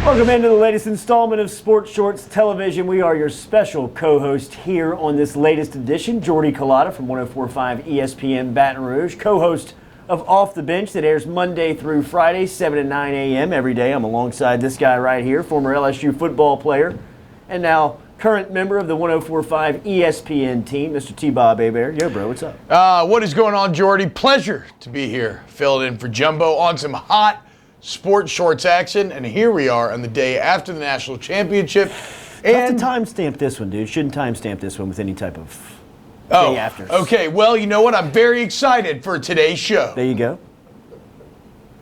Welcome into the latest installment of Sports Shorts Television. We are your special co-host here on this latest edition. Jordy Collada from 104.5 ESPN Baton Rouge, co-host of Off the Bench that airs Monday through Friday, 7 to 9 a.m. every day. I'm alongside this guy right here, former LSU football player, and now current member of the 104.5 ESPN team, Mr. T-Bob Hebert. Yo, bro, what's up? What is going on, Jordy? Pleasure to be here, filling in for Jumbo on some hot sports shorts action, and here we are on the day after the national championship. And have to timestamp this one, dude. Shouldn't timestamp this one with any type of day after. Okay. Well, you know what? I'm very excited for today's show. There you go.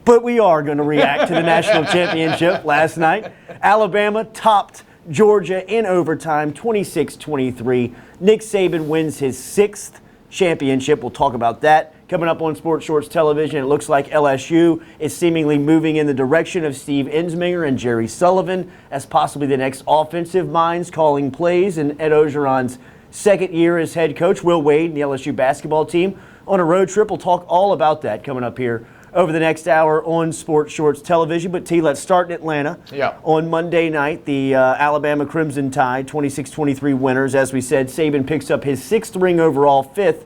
But we are going to react to the national championship last night. Alabama topped Georgia in overtime, 26-23. Nick Saban wins his 6th championship. We'll talk about that coming up on Sports Shorts Television. It looks like LSU is seemingly moving in the direction of Steve Ensminger and Jerry Sullivan as possibly the next offensive minds calling plays in Ed Ogeron's second year as head coach. Will Wade and the LSU basketball team on a road trip. We'll talk all about that coming up here over the next hour on Sports Shorts Television. But T, let's start in Atlanta. Yeah. On Monday night, the Alabama Crimson Tide, 26-23 winners. As we said, Saban picks up his 6th ring overall, 5th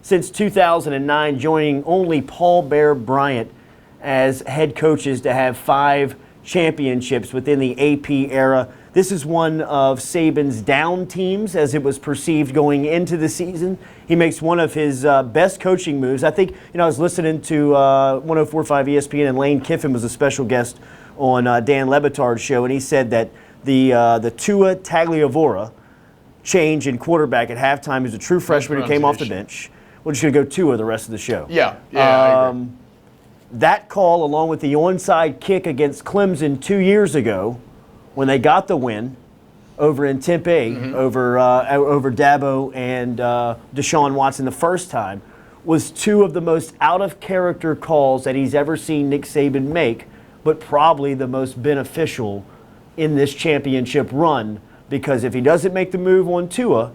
since 2009, joining only Paul Bear Bryant as head coaches to have 5 championships within the AP era. This is one of Saban's down teams as it was perceived going into the season. He makes one of his best coaching moves. I think, I was listening to 104.5 ESPN, and Lane Kiffin was a special guest on Dan Le Batard's show, and he said that the Tua Tagliavora change in quarterback at halftime is a true freshman who came off the bench. We're just going to go Tua the rest of the show. I agree. That call, along with the onside kick against Clemson 2 years ago, when they got the win over in Tempe, over Dabo and Deshaun Watson the first time, was 2 of the most out-of-character calls that he's ever seen Nick Saban make, but probably the most beneficial in this championship run, because if he doesn't make the move on Tua,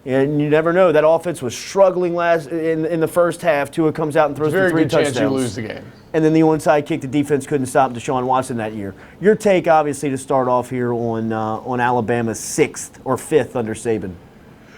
and you never know, that offense was struggling in the first half. Tua comes out and throws for 3 touchdowns. Very good chance you lose the game. And then the onside kick, the defense couldn't stop Deshaun Watson that year. Your take, obviously, to start off here on Alabama's 6th or 5th under Saban.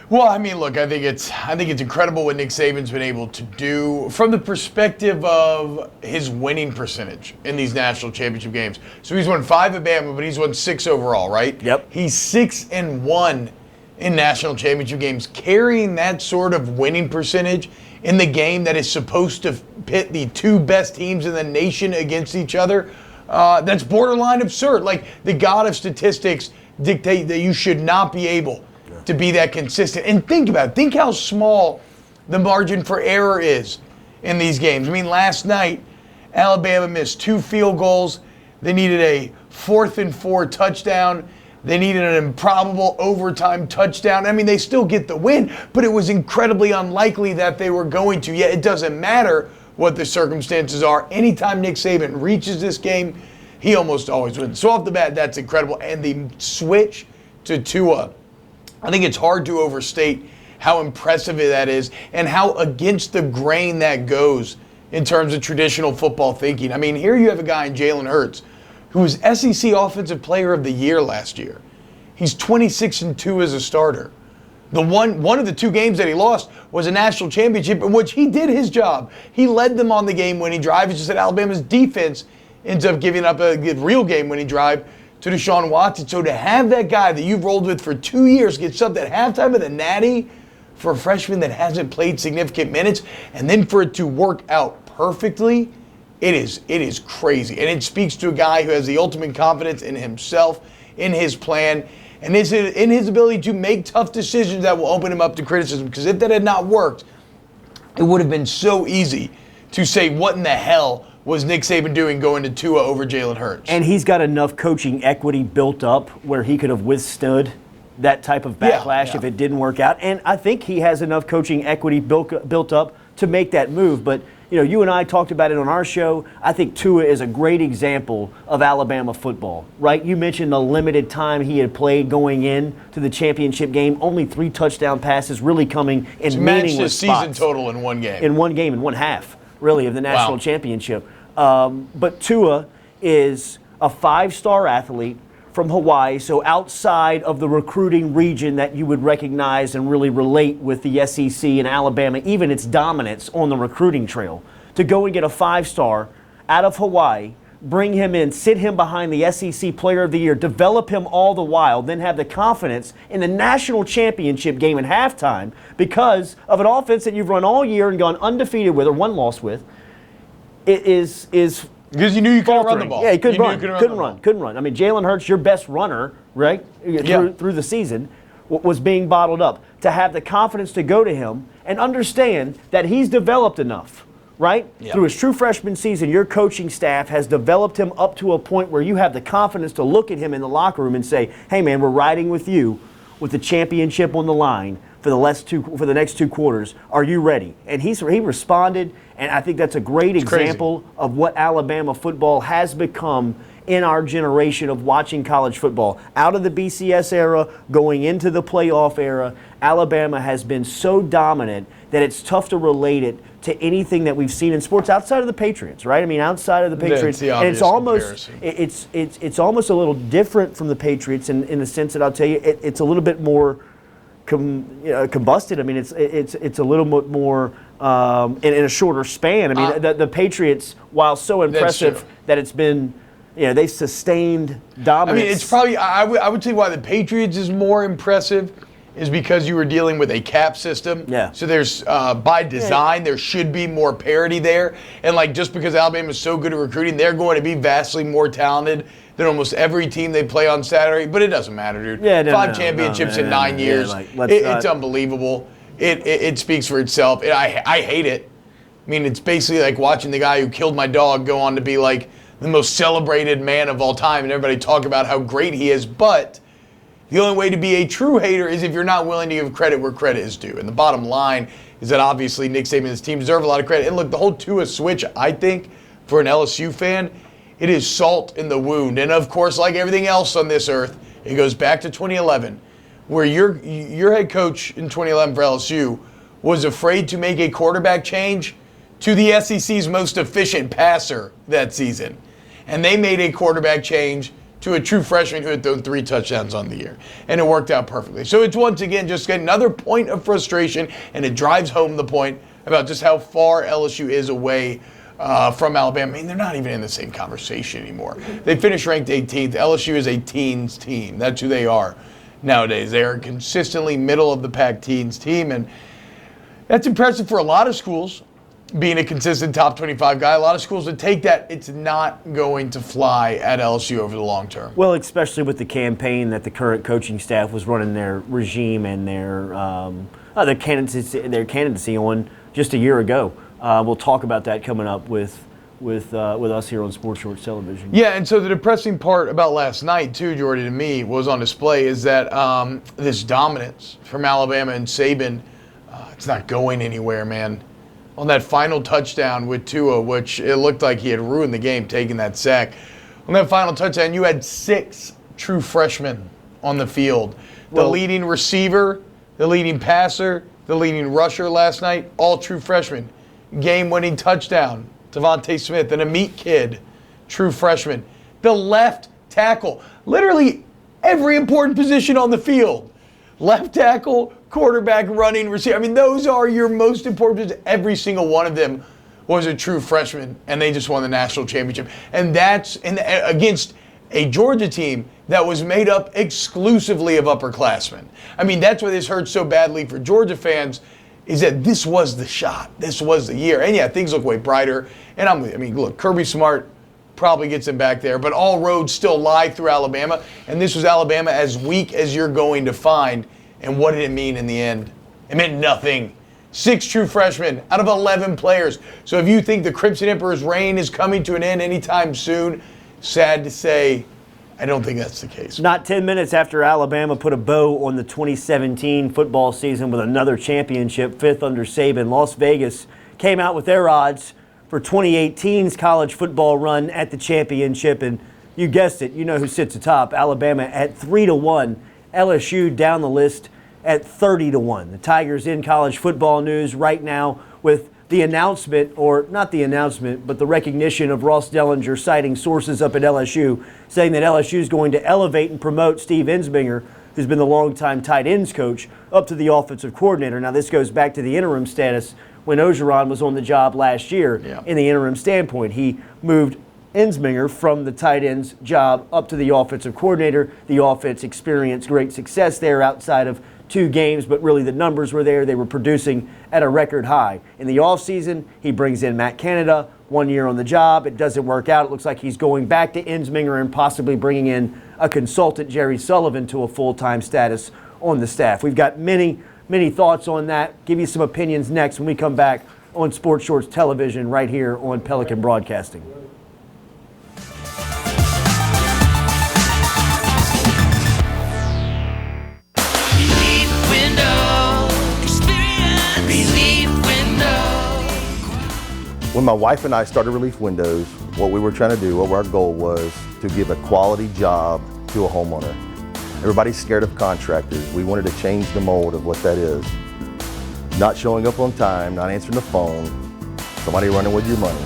Well, I mean, look, I think it's incredible what Nick Saban's been able to do from the perspective of his winning percentage in these national championship games. So he's won 5 at Bama, but he's won 6 overall, right? Yep. He's 6-1 in national championship games, carrying that sort of winning percentage in the game that is supposed to pit the 2 best teams in the nation against each other. That's borderline absurd. Like, the god of statistics dictate that you should not be able to be that consistent. And think about it. Think how small the margin for error is in these games. I mean, last night, Alabama missed 2 field goals. They needed a 4th and 4 touchdown. They needed an improbable overtime touchdown. I mean, they still get the win, but it was incredibly unlikely that they were going to. Yet it doesn't matter what the circumstances are. Anytime Nick Saban reaches this game, he almost always wins. So off the bat, that's incredible. And the switch to Tua, I think it's hard to overstate how impressive that is and how against the grain that goes in terms of traditional football thinking. I mean, here you have a guy in Jalen Hurts who was SEC Offensive Player of the Year last year. He's 26-2 as a starter. One of the 2 games that he lost was a national championship in which he did his job. He led them on the game-winning drive. It's just that Alabama's defense ends up giving up a real game-winning drive to Deshaun Watson. So to have that guy that you've rolled with for 2 years get subbed at halftime of the Natty for a freshman that hasn't played significant minutes, and then for it to work out perfectly, it is crazy. And it speaks to a guy who has the ultimate confidence in himself, in his plan, and in his ability to make tough decisions that will open him up to criticism. Because if that had not worked, it would have been so easy to say, what in the hell was Nick Saban doing going to Tua over Jalen Hurts? And he's got enough coaching equity built up where he could have withstood that type of backlash if it didn't work out. And I think he has enough coaching equity built up to make that move. But you and I talked about it on our show. I think Tua is a great example of Alabama football, right? You mentioned the limited time he had played going in to the championship game. Only 3 touchdown passes really coming in meaningless spots. Matched his season total in one game. In one game, in one half, really, of the national championship. But Tua is a 5-star athlete from Hawaii, so outside of the recruiting region that you would recognize and really relate with the SEC and Alabama, even its dominance on the recruiting trail, to go and get a 5-star out of Hawaii, bring him in, sit him behind the SEC Player of the Year, develop him all the while, then have the confidence in the national championship game at halftime because of an offense that you've run all year and gone undefeated with or one loss with, it is because you knew you couldn't run the ball. Yeah, he couldn't run. Couldn't run. I mean, Jalen Hurts, your best runner, right, through the season, was being bottled up. To have the confidence to go to him and understand that he's developed enough, right? Yeah. Through his true freshman season, your coaching staff has developed him up to a point where you have the confidence to look at him in the locker room and say, hey, man, we're riding with you with the championship on the line for the next 2 quarters. Are you ready? And he responded, and I think that's a great example of what Alabama football has become in our generation of watching college football. Out of the BCS era, going into the playoff era, Alabama has been so dominant that it's tough to relate it to anything that we've seen in sports outside of the Patriots, right? I mean, outside of the Patriots, and it's almost it's almost a little different from the Patriots in the sense that I'll tell you, it's a little bit more combusted. I mean, it's a little bit more in a shorter span. I mean, the Patriots, while so impressive that it's been, they sustained dominance. I mean, it's probably I would say why the Patriots is more impressive is because you were dealing with a cap system. Yeah. So there's by design there should be more parity there, and just because Alabama is so good at recruiting, they're going to be vastly more talented than almost every team they play on Saturday. But it doesn't matter, dude. Yeah, 5 championships in 9 years. It's unbelievable. It speaks for itself. I hate it. I mean, it's basically like watching the guy who killed my dog go on to be like the most celebrated man of all time, and everybody talk about how great he is. But the only way to be a true hater is if you're not willing to give credit where credit is due. And the bottom line is that obviously Nick Saban and his team deserve a lot of credit. And look, the whole Tua switch, I think, for an LSU fan, it is salt in the wound. And of course, like everything else on this earth, it goes back to 2011, where your head coach in 2011 for LSU was afraid to make a quarterback change to the SEC's most efficient passer that season. And they made a quarterback change to a true freshman who had thrown 3 touchdowns on the year. And it worked out perfectly. So it's once again just another point of frustration, and it drives home the point about just how far LSU is away from Alabama. I mean, they're not even in the same conversation anymore. They finished ranked 18th. LSU is a teens team. That's who they are nowadays. They are consistently middle of the pack teens team, and that's impressive for a lot of schools. Being a consistent top 25 guy, a lot of schools would take that. It's not going to fly at LSU over the long term. Well, especially with the campaign that the current coaching staff was running their regime and their candidacy on just a year ago. We'll talk about that coming up with us here on Sports Shorts Television. Yeah, and so the depressing part about last night, too, Jordy, to me, was on display is that this dominance from Alabama and Saban, it's not going anywhere, man. On that final touchdown with Tua, which it looked like he had ruined the game taking that sack. On that final touchdown, you had 6 true freshmen on the field. The leading receiver, the leading passer, the leading rusher last night, all true freshmen. Game-winning touchdown, Devontae Smith, and a meat kid, true freshman. The left tackle, literally every important position on the field. Left tackle, quarterback, running, receiver. I mean, those are your most important positions. Every single one of them was a true freshman, and they just won the national championship. And that's against a Georgia team that was made up exclusively of upperclassmen. I mean, that's why this hurts so badly for Georgia fans, is that this was the shot. This was the year. And yeah, things look way brighter. And look, Kirby Smart probably gets him back there, but all roads still lie through Alabama. And this was Alabama as weak as you're going to find. And what did it mean in the end? It meant nothing. 6 true freshmen out of 11 players. So if you think the Crimson Emperor's reign is coming to an end anytime soon, sad to say, I don't think that's the case. Not 10 minutes after Alabama put a bow on the 2017 football season with another championship, 5th under Saban, Las Vegas came out with their odds for 2018's college football run at the championship. And you guessed it, you know who sits atop. Alabama at 3-1. LSU down the list at 30-1. The Tigers in college football news right now with the announcement, or not the announcement, but the recognition of Ross Dellinger citing sources up at LSU, saying that LSU is going to elevate and promote Steve Ensminger, who's been the longtime tight ends coach, up to the offensive coordinator. Now, this goes back to the interim status when Orgeron was on the job last year. In the interim standpoint. He moved Ensminger from the tight ends job up to the offensive coordinator. The offense experienced great success there outside of 2 games, but really the numbers were there. They were producing at a record high. In the offseason, he brings in Matt Canada, 1 year on the job. It doesn't work out. It looks like he's going back to Ensminger and possibly bringing in a consultant, Jerry Sullivan, to a full-time status on the staff. We've got many thoughts on that. Give you some opinions next when we come back on Sports Shorts Television right here on Pelican Broadcasting. When my wife and I started Relief Windows, what we were trying to do, what our goal was to give a quality job to a homeowner. Everybody's scared of contractors. We wanted to change the mold of what that is. Not showing up on time, not answering the phone, somebody running with your money.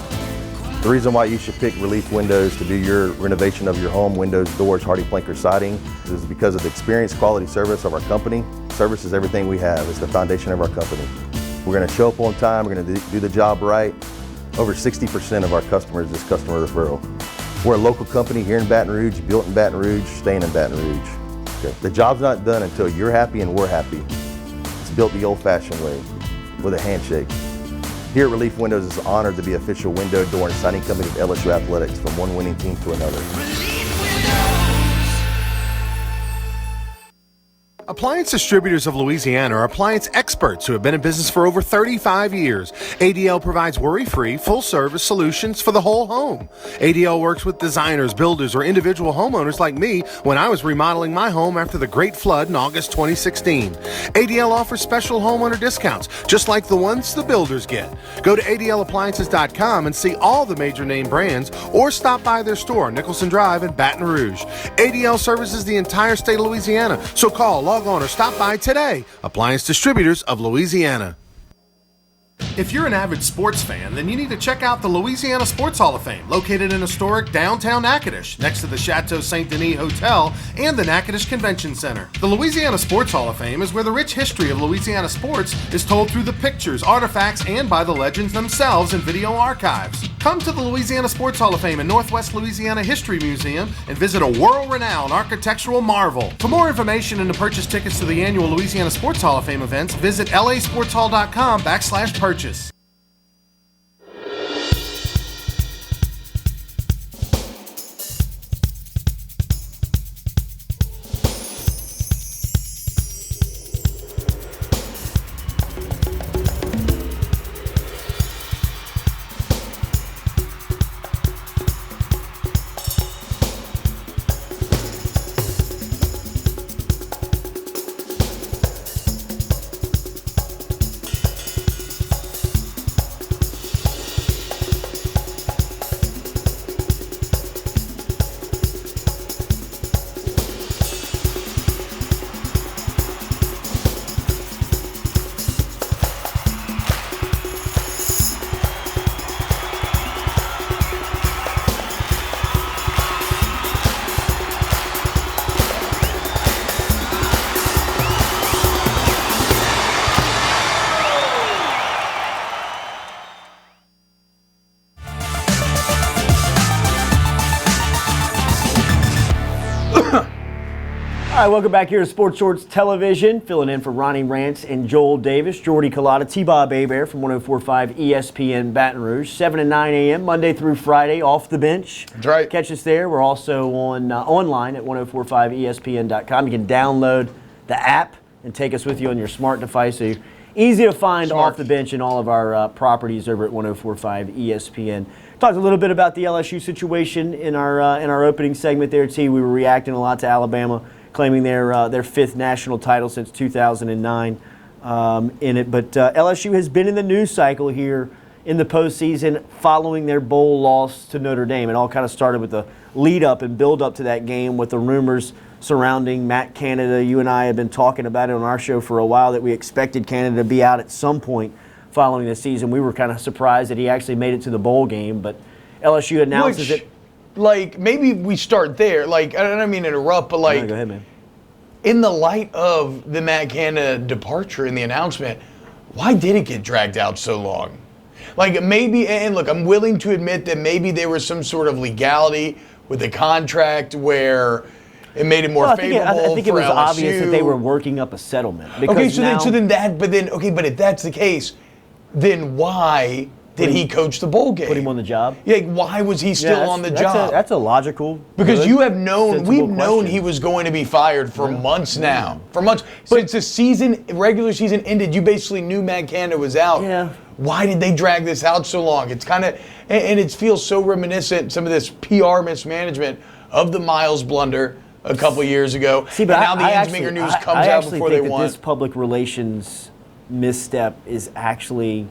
The reason why you should pick Relief Windows to do your renovation of your home, windows, doors, hardy plank, or siding, is because of the experience, quality service of our company. Service is everything we have. It's the foundation of our company. We're going to show up on time. We're going to do the job right. Over 60% of our customers is customer referral. We're a local company here in Baton Rouge, built in Baton Rouge, staying in Baton Rouge. Okay. The job's not done until you're happy and we're happy. It's built the old-fashioned way, with a handshake. Here at Relief Windows is honored to be official window, door, and siding company of LSU Athletics, from one winning team to another. Appliance Distributors of Louisiana are appliance experts who have been in business for over 35 years. ADL provides worry-free, full-service solutions for the whole home. ADL works with designers, builders, or individual homeowners like me when I was remodeling my home after the Great Flood in August 2016. ADL offers special homeowner discounts, just like the ones the builders get. Go to adlappliances.com and see all the major name brands, or stop by their store, Nicholson Drive in Baton Rouge. ADL services the entire state of Louisiana, so call, log on, or stop by today. Appliance Distributors of Louisiana. If you're an avid sports fan, then you need to check out the Louisiana Sports Hall of Fame, located in historic downtown Natchitoches, next to the Chateau St. Denis Hotel and the Natchitoches Convention Center. The Louisiana Sports Hall of Fame is where the rich history of Louisiana sports is told through the pictures, artifacts, and by the legends themselves in video archives. Come to the Louisiana Sports Hall of Fame and Northwest Louisiana History Museum and visit a world-renowned architectural marvel. For more information and to purchase tickets to the annual Louisiana Sports Hall of Fame events, visit lasportshall.com/purchase. All right, welcome back here to Sports Shorts Television. Filling in for Ronnie Rance and Joel Davis. Jordy Collada, T-Bob Hebert from 104.5 ESPN Baton Rouge. 7 to 9 a.m., Monday through Friday, off the bench. That's right. Catch us there. We're also on online at 1045ESPN.com. You can download the app and take us with you on your smart device. So easy to find off the bench in all of our properties over at 1045 ESPN. Talked a little bit about the LSU situation in our opening segment there, T. We were reacting a lot to Alabama claiming their fifth national title since 2009 in it. But LSU has been in the news cycle here in the postseason following their bowl loss to Notre Dame. It all kind of started with the lead up and build up to that game with the rumors surrounding Matt Canada. You and I have been talking about it on our show for a while that we expected Canada to be out at some point following this season. We were kind of surprised that he actually made it to the bowl game, but LSU announces it. Like, maybe we start there. Like, I don't mean to interrupt, but like, No, go ahead, man. In the light of the Matt Canada departure and the announcement, why did it get dragged out so long? Like, maybe, and look, I'm willing to admit that maybe there was some sort of legality with the contract where it made it more favorable I think it for was LSU. obvious that they were working up a settlement. Okay, but if that's the case, then why did he coach the bowl game? Put him on the job? Yeah, why was he still on the job? That's a logical. Because good, you have known, we've sensible known question. he was going to be fired for months now. For months. Since the regular season ended, you basically knew Matt Canada was out. Yeah. Why did they drag this out so long? It's kind of, and it feels so reminiscent, some of this PR mismanagement of the Miles blunder a couple years ago. See, but and now the Ensminger news comes out before they won. This public relations misstep is actually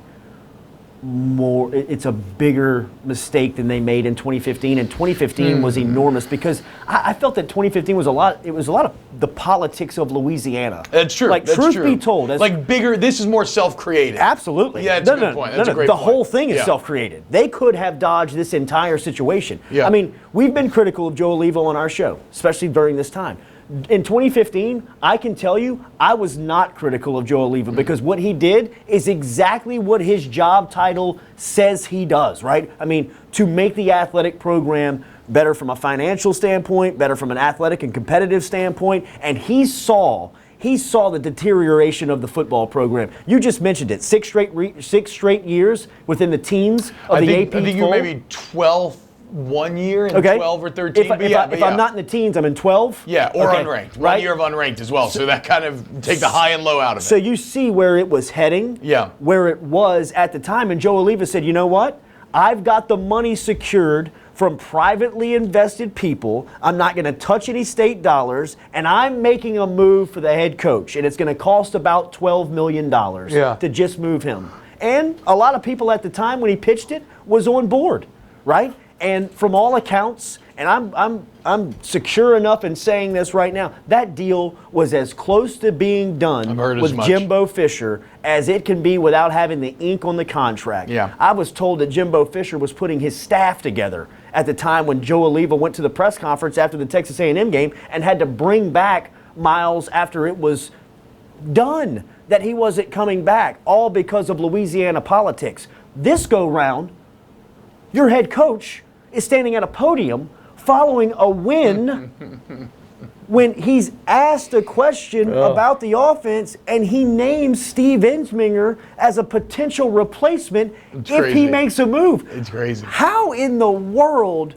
more, it's a bigger mistake than they made in 2015, and 2015 was enormous because I felt that 2015 was a lot of the politics of Louisiana. That's true. Like, that's truth true. be told, like bigger, this is more self-created. Absolutely. Yeah, that's a good point. That's a great the point. whole thing is Yeah. self-created. They could have dodged this entire situation. Yeah. I mean, we've been critical of Joe Levo on our show, especially during this time. In 2015, I can tell you, I was not critical of Joe Leva because what he did is exactly what his job title says he does, right? I mean, to make the athletic program better from a financial standpoint, better from an athletic and competitive standpoint, and he saw the deterioration of the football program. You just mentioned it, six straight years within the teens of the AP. I think you fold. maybe 12 1 year and Okay. 12 or 13. If I'm not in the teens, I'm in 12. Yeah, or Okay, unranked. right? 1 year of unranked as well. So that kind of take the high and low out of it. So you see where it was heading, Yeah. where it was at the time. And Joe Oliva said, you know what? I've got the money secured from privately invested people. I'm not going to touch any state dollars, and I'm making a move for the head coach. And it's going to cost about $12 million to just move him. And a lot of people at the time when he pitched it was on board, right? And from all accounts, and I'm secure enough in saying this right now, that deal was as close to being done with Jimbo Fisher as it can be without having the ink on the contract. Yeah. I was told that Jimbo Fisher was putting his staff together at the time when Joe Oliva went to the press conference after the Texas A&M game and had to bring back Miles after it was done, that he wasn't coming back, all because of Louisiana politics. This go round, your head coach is standing at a podium following a win when he's asked a question about the offense and he names Steve Ensminger as a potential replacement if he makes a move. It's crazy. How in the world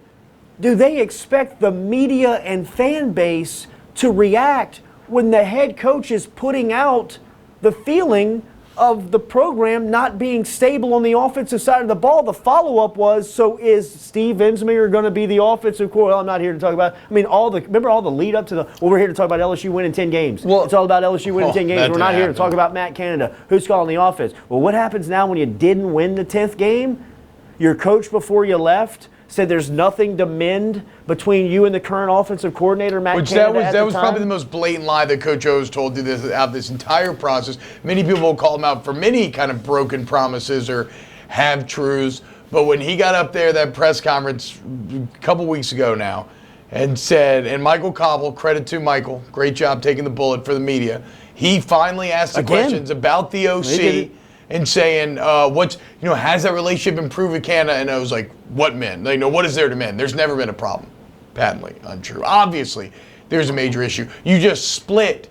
do they expect the media and fan base to react when the head coach is putting out the feeling of the program not being stable on the offensive side of the ball? The follow-up was, so is Steve Ensminger going to be the offensive coordinator? Well, I'm not here to talk about, I mean, remember all the lead up to we're here to talk about LSU winning 10 games. Well, it's all about LSU winning 10 games. We're not here to talk about Matt Canada. Who's calling the offense? Well, what happens now when you didn't win the 10th game? Your coach before you left said there's nothing to mend between you and the current offensive coordinator, Matt Canada. That was probably the most blatant lie that Coach O's told you this entire process. Many people will call him out for many kind of broken promises or half-truths. But when he got up there, that press conference a couple weeks ago now, and said, and Michael Cobble, credit to Michael, great job taking the bullet for the media. He finally asked the questions about the OC and saying, has that relationship improved with Canada? And I was like, what men? Like, no, what is there to mend? There's never been a problem. Patently untrue. Obviously, there's a major issue. You just split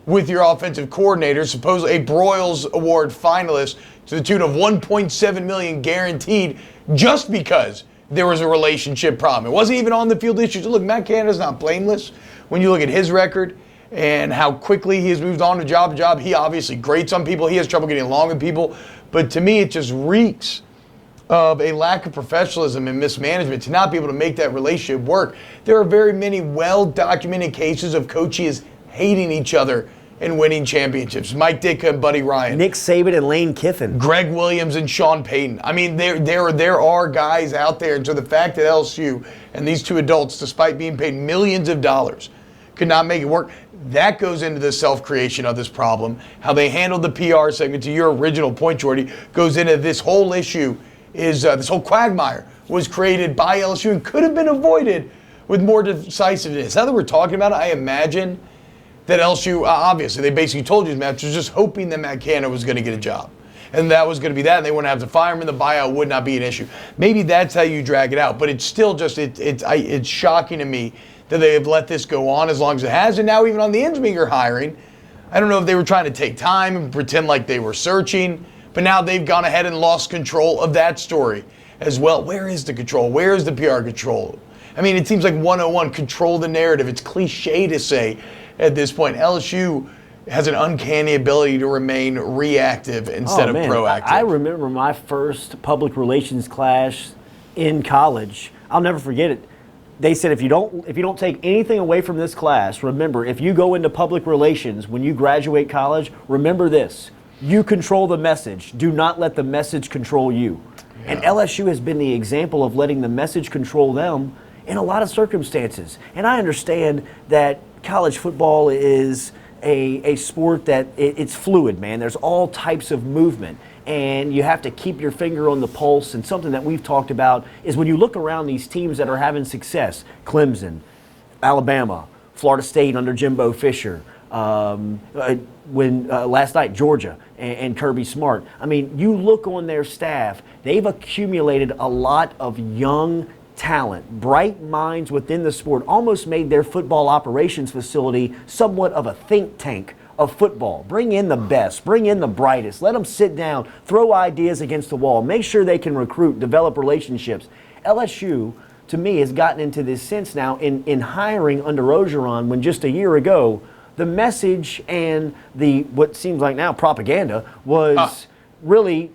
with your offensive coordinator, supposedly a Broyles Award finalist, to the tune of $1.7 million guaranteed, just because there was a relationship problem. It wasn't even on the field issues. Look, Matt Canada's not blameless when you look at his record and how quickly he has moved on to job to job. He obviously grates on people. He has trouble getting along with people. But to me, it just reeks of a lack of professionalism and mismanagement to not be able to make that relationship work. There are very many well-documented cases of coaches hating each other and winning championships. Mike Ditka and Buddy Ryan. Nick Saban and Lane Kiffin. Greg Williams and Sean Payton. I mean, there are guys out there. And so the fact that LSU and these two adults, despite being paid millions of dollars, could not make it work, That goes into the self-creation of this problem. How they handled the PR segment, to your original point, Jordy, goes into this whole issue. This whole quagmire was created by LSU and could have been avoided with more decisiveness. Now that we're talking about it, I imagine that LSU, obviously, they basically told you, Matt, was just hoping that Matt Canada was going to get a job. And that was going to be that, and they wouldn't have to fire him, and the buyout would not be an issue. Maybe that's how you drag it out, but it's still just, it's shocking to me that they have let this go on as long as it has. And now even on the Insminger hiring, I don't know if they were trying to take time and pretend like they were searching, but now they've gone ahead and lost control of that story as well. Where is the control? Where is the PR control? I mean, it seems like 101, control the narrative. It's cliche to say at this point. LSU has an uncanny ability to remain reactive instead of proactive. I remember my first public relations class in college. I'll never forget it. They said if you don't take anything away from this class, remember, if you go into public relations when you graduate college, remember this: you control the message. Do not let the message control you. Yeah. And LSU has been the example of letting the message control them in a lot of circumstances. And I understand that college football is a sport that it's fluid, man. There's all types of movement, and you have to keep your finger on the pulse. And something that we've talked about is when you look around these teams that are having success, Clemson, Alabama, Florida State under Jimbo Fisher, last night Georgia and Kirby Smart. I mean, you look on their staff, they've accumulated a lot of young talent, bright minds within the sport, almost made their football operations facility somewhat of a think tank of football. Bring in the best, bring in the brightest, let them sit down, throw ideas against the wall, make sure they can recruit, develop relationships. LSU, to me, has gotten into this sense now in hiring under Orgeron, when just a year ago, the message and the, what seems like now, propaganda was really,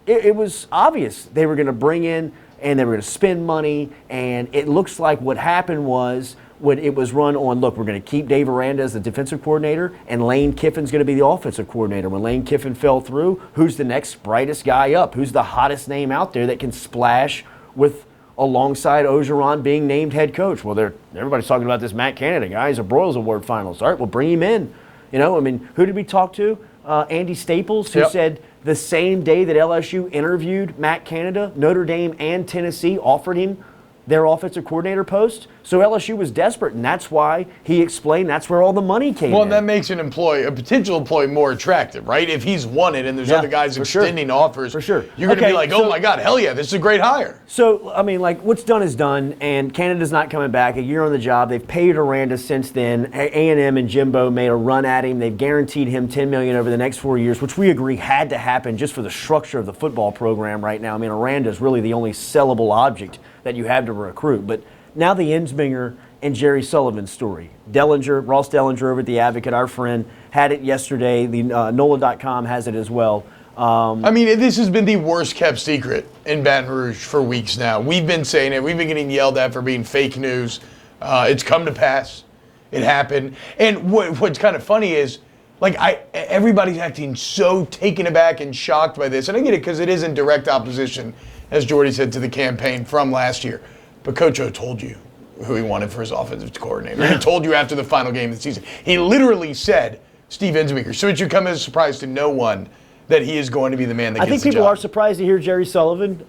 it was obvious they were going to bring in and they were going to spend money, and it looks like what happened was when it was run on, look, we're going to keep Dave Aranda as the defensive coordinator, and Lane Kiffin's going to be the offensive coordinator. When Lane Kiffin fell through, who's the next brightest guy up? Who's the hottest name out there that can splash with alongside Orgeron being named head coach? Well, everybody's talking about this Matt Canada guy. He's a Broyles Award finalist. All right, well, bring him in. You know, I mean, who did we talk to? Andy Staples, who said the same day that LSU interviewed Matt Canada, Notre Dame and Tennessee offered him their offensive coordinator post. So LSU was desperate, and that's why he explained that's where all the money came Well, in. that makes a potential employee more attractive, right? If he's won it and there's other guys extending offers, for sure. You're going to be like, oh my God, hell yeah, this is a great hire. So, I mean, like, what's done is done, and Canada's not coming back. A year on the job. They've paid Aranda since then. A&M and Jimbo made a run at him. They've guaranteed him $10 million over the next 4 years, which we agree had to happen just for the structure of the football program right now. I mean, Aranda is really the only sellable object that you have to recruit. But now the Insminger and Jerry Sullivan story. Ross Dellinger over at The Advocate, our friend, had it yesterday. The NOLA.com has it as well. I mean, this has been the worst kept secret in Baton Rouge for weeks now. We've been saying it. We've been getting yelled at for being fake news. It's come to pass. It happened. And what's kind of funny is, like, everybody's acting so taken aback and shocked by this. And I get it because it is in direct opposition, as Jordy said, to the campaign from last year. But Coach O told you who he wanted for his offensive coordinator. He told you after the final game of the season. He literally said Steve Insminger. So it should come as a surprise to no one that he is going to be the man that gets the job. I think people are surprised to hear Jerry Sullivan.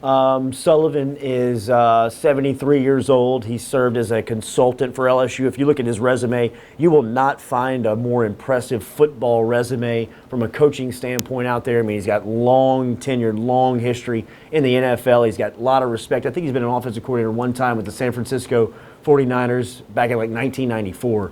Sullivan is 73 years old. He served as a consultant for LSU. If you look at his resume, you will not find a more impressive football resume from a coaching standpoint out there. I mean, he's got long tenured, long history in the NFL. He's got a lot of respect. I think he's been an offensive coordinator one time with the San Francisco 49ers back in like 1994.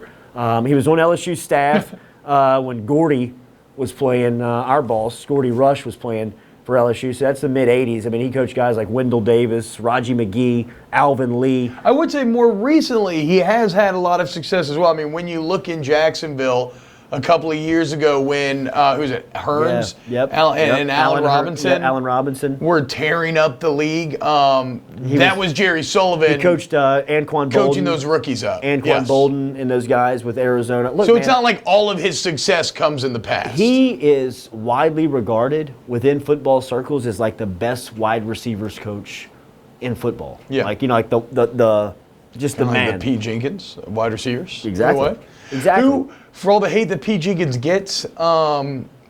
He was on LSU's staff when Gordy was playing, our boss, Gordy Rush, was playing for LSU. So that's the mid-'80s. I mean, he coached guys like Wendell Davis, Raji McGee, Alvin Lee. I would say more recently he has had a lot of success as well. I mean, when you look in Jacksonville a couple of years ago when, who was it, Hearns and Allen Robinson. Allen Robinson. Were tearing up the league. That was Jerry Sullivan. He coached Anquan Bolden. Coaching those rookies up. Anquan Bolden and those guys with Arizona. Look, so it's not like all of his success comes in the past. He is widely regarded within football circles as like the best wide receivers coach in football. Yeah. Like, you know, like the Just the man. The Pete Jenkins, wide receivers. Exactly. You know what? Exactly. Who, for all the hate that Pete Jenkins gets,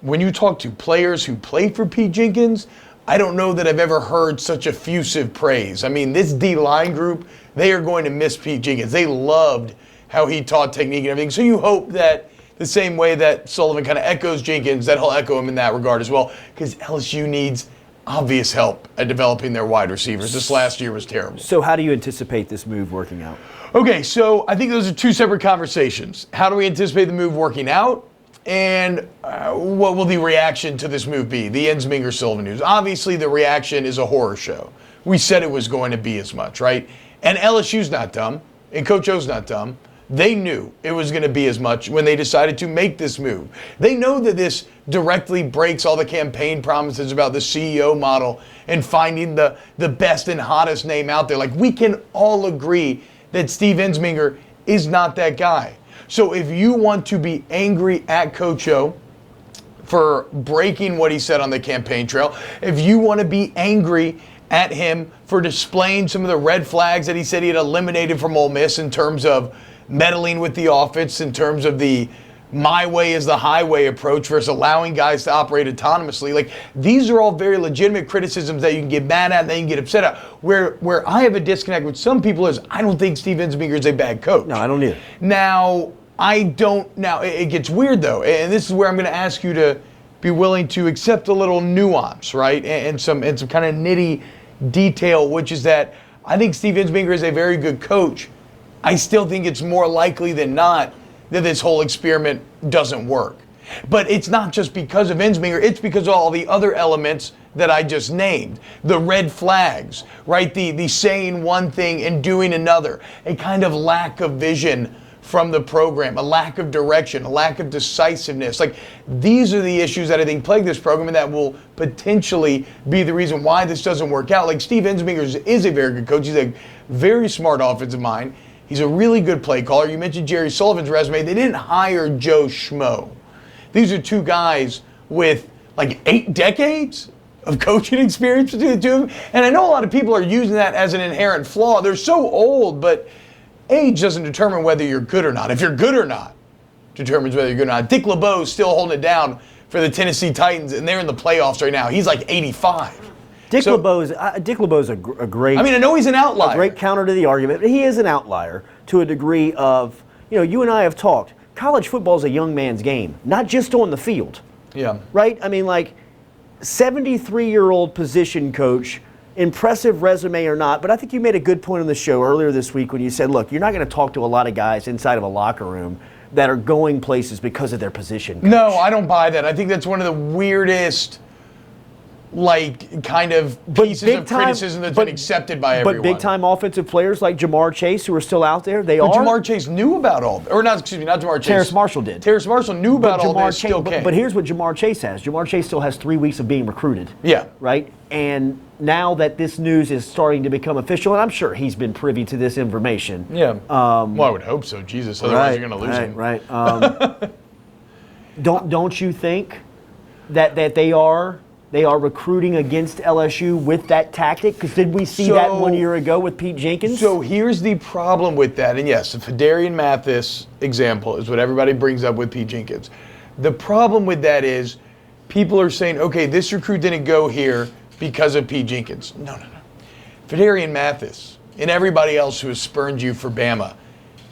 when you talk to players who play for Pete Jenkins, I don't know that I've ever heard such effusive praise. I mean, this D-line group, they are going to miss Pete Jenkins. They loved how he taught technique and everything. So you hope that the same way that Sullivan kind of echoes Jenkins, that he'll echo him in that regard as well, because LSU needs obvious help at developing their wide receivers. This last year was terrible. So how do you anticipate this move working out? Okay, so I think those are two separate conversations. How do we anticipate the move working out? And what will the reaction to this move be? The Ensminger-Sullivan news. Obviously, the reaction is a horror show. We said it was going to be as much, right? And LSU's not dumb, and Coach O's not dumb. They knew it was going to be as much when they decided to make this move. They know that this directly breaks all the campaign promises about the CEO model and finding the best and hottest name out there. Like, we can all agree that Steve Ensminger is not that guy. So if you want to be angry at Coach O for breaking what he said on the campaign trail, if you want to be angry at him for displaying some of the red flags that he said he had eliminated from Ole Miss in terms of meddling with the offense, in terms of the my way is the highway approach versus allowing guys to operate autonomously. Like, these are all very legitimate criticisms that you can get mad at and then you can get upset at. Where I have a disconnect with some people is I don't think Steve Ensminger is a bad coach. No, I don't either. Now, it gets weird though, and this is where I'm going to ask you to be willing to accept a little nuance, right? And some kind of nitty detail, which is that I think Steve Ensminger is a very good coach. I still think it's more likely than not that this whole experiment doesn't work. But it's not just because of Ensminger, it's because of all the other elements that I just named. The red flags, right? The saying one thing and doing another. A kind of lack of vision from the program, a lack of direction, a lack of decisiveness. Like, these are the issues that I think plague this program and that will potentially be the reason why this doesn't work out. Like, Steve Ensminger is a very good coach. He's a very smart offensive mind. He's a really good play caller. You mentioned Jerry Sullivan's resume. They didn't hire Joe Schmo. These are two guys with like 8 decades of coaching experience between the two of them. And I know a lot of people are using that as an inherent flaw. They're so old, but age doesn't determine whether you're good or not. If you're good or not determines whether you're good or not. Dick LeBeau is still holding it down for the Tennessee Titans, and they're in the playoffs right now. He's like 85. Dick LeBeau's a great. I mean, I know he's an outlier. A great counter to the argument, but he is an outlier to a degree of, you and I have talked. College football is a young man's game, not just on the field. Yeah. Right? I mean, like, 73-year-old position coach, impressive resume or not, but I think you made a good point on the show earlier this week when you said, look, you're not going to talk to a lot of guys inside of a locker room that are going places because of their position coach. No, I don't buy that. I think that's one of the weirdest, kind of pieces of criticism that's been accepted by everyone. But big-time offensive players like Jamar Chase, who are still out there, But Jamar Chase knew about all, or not, excuse me, not Jamar Chase. Terrace Marshall did. Terrace Marshall knew about all this, still came. But here's what Jamar Chase has. Jamar Chase still has 3 weeks of being recruited. Yeah. Right? And now that this news is starting to become official, and I'm sure he's been privy to this information. Yeah. Well, I would hope so. Jesus, otherwise you're going to lose him. Right. Don't you think that they are recruiting against LSU with that tactic? Because did we see that 1 year ago with Pete Jenkins? So here's the problem with that. And yes, the Fedarian Mathis example is what everybody brings up with Pete Jenkins. The problem with that is people are saying, okay, this recruit didn't go here because of Pete Jenkins. No. Fedarian Mathis and everybody else who has spurned you for Bama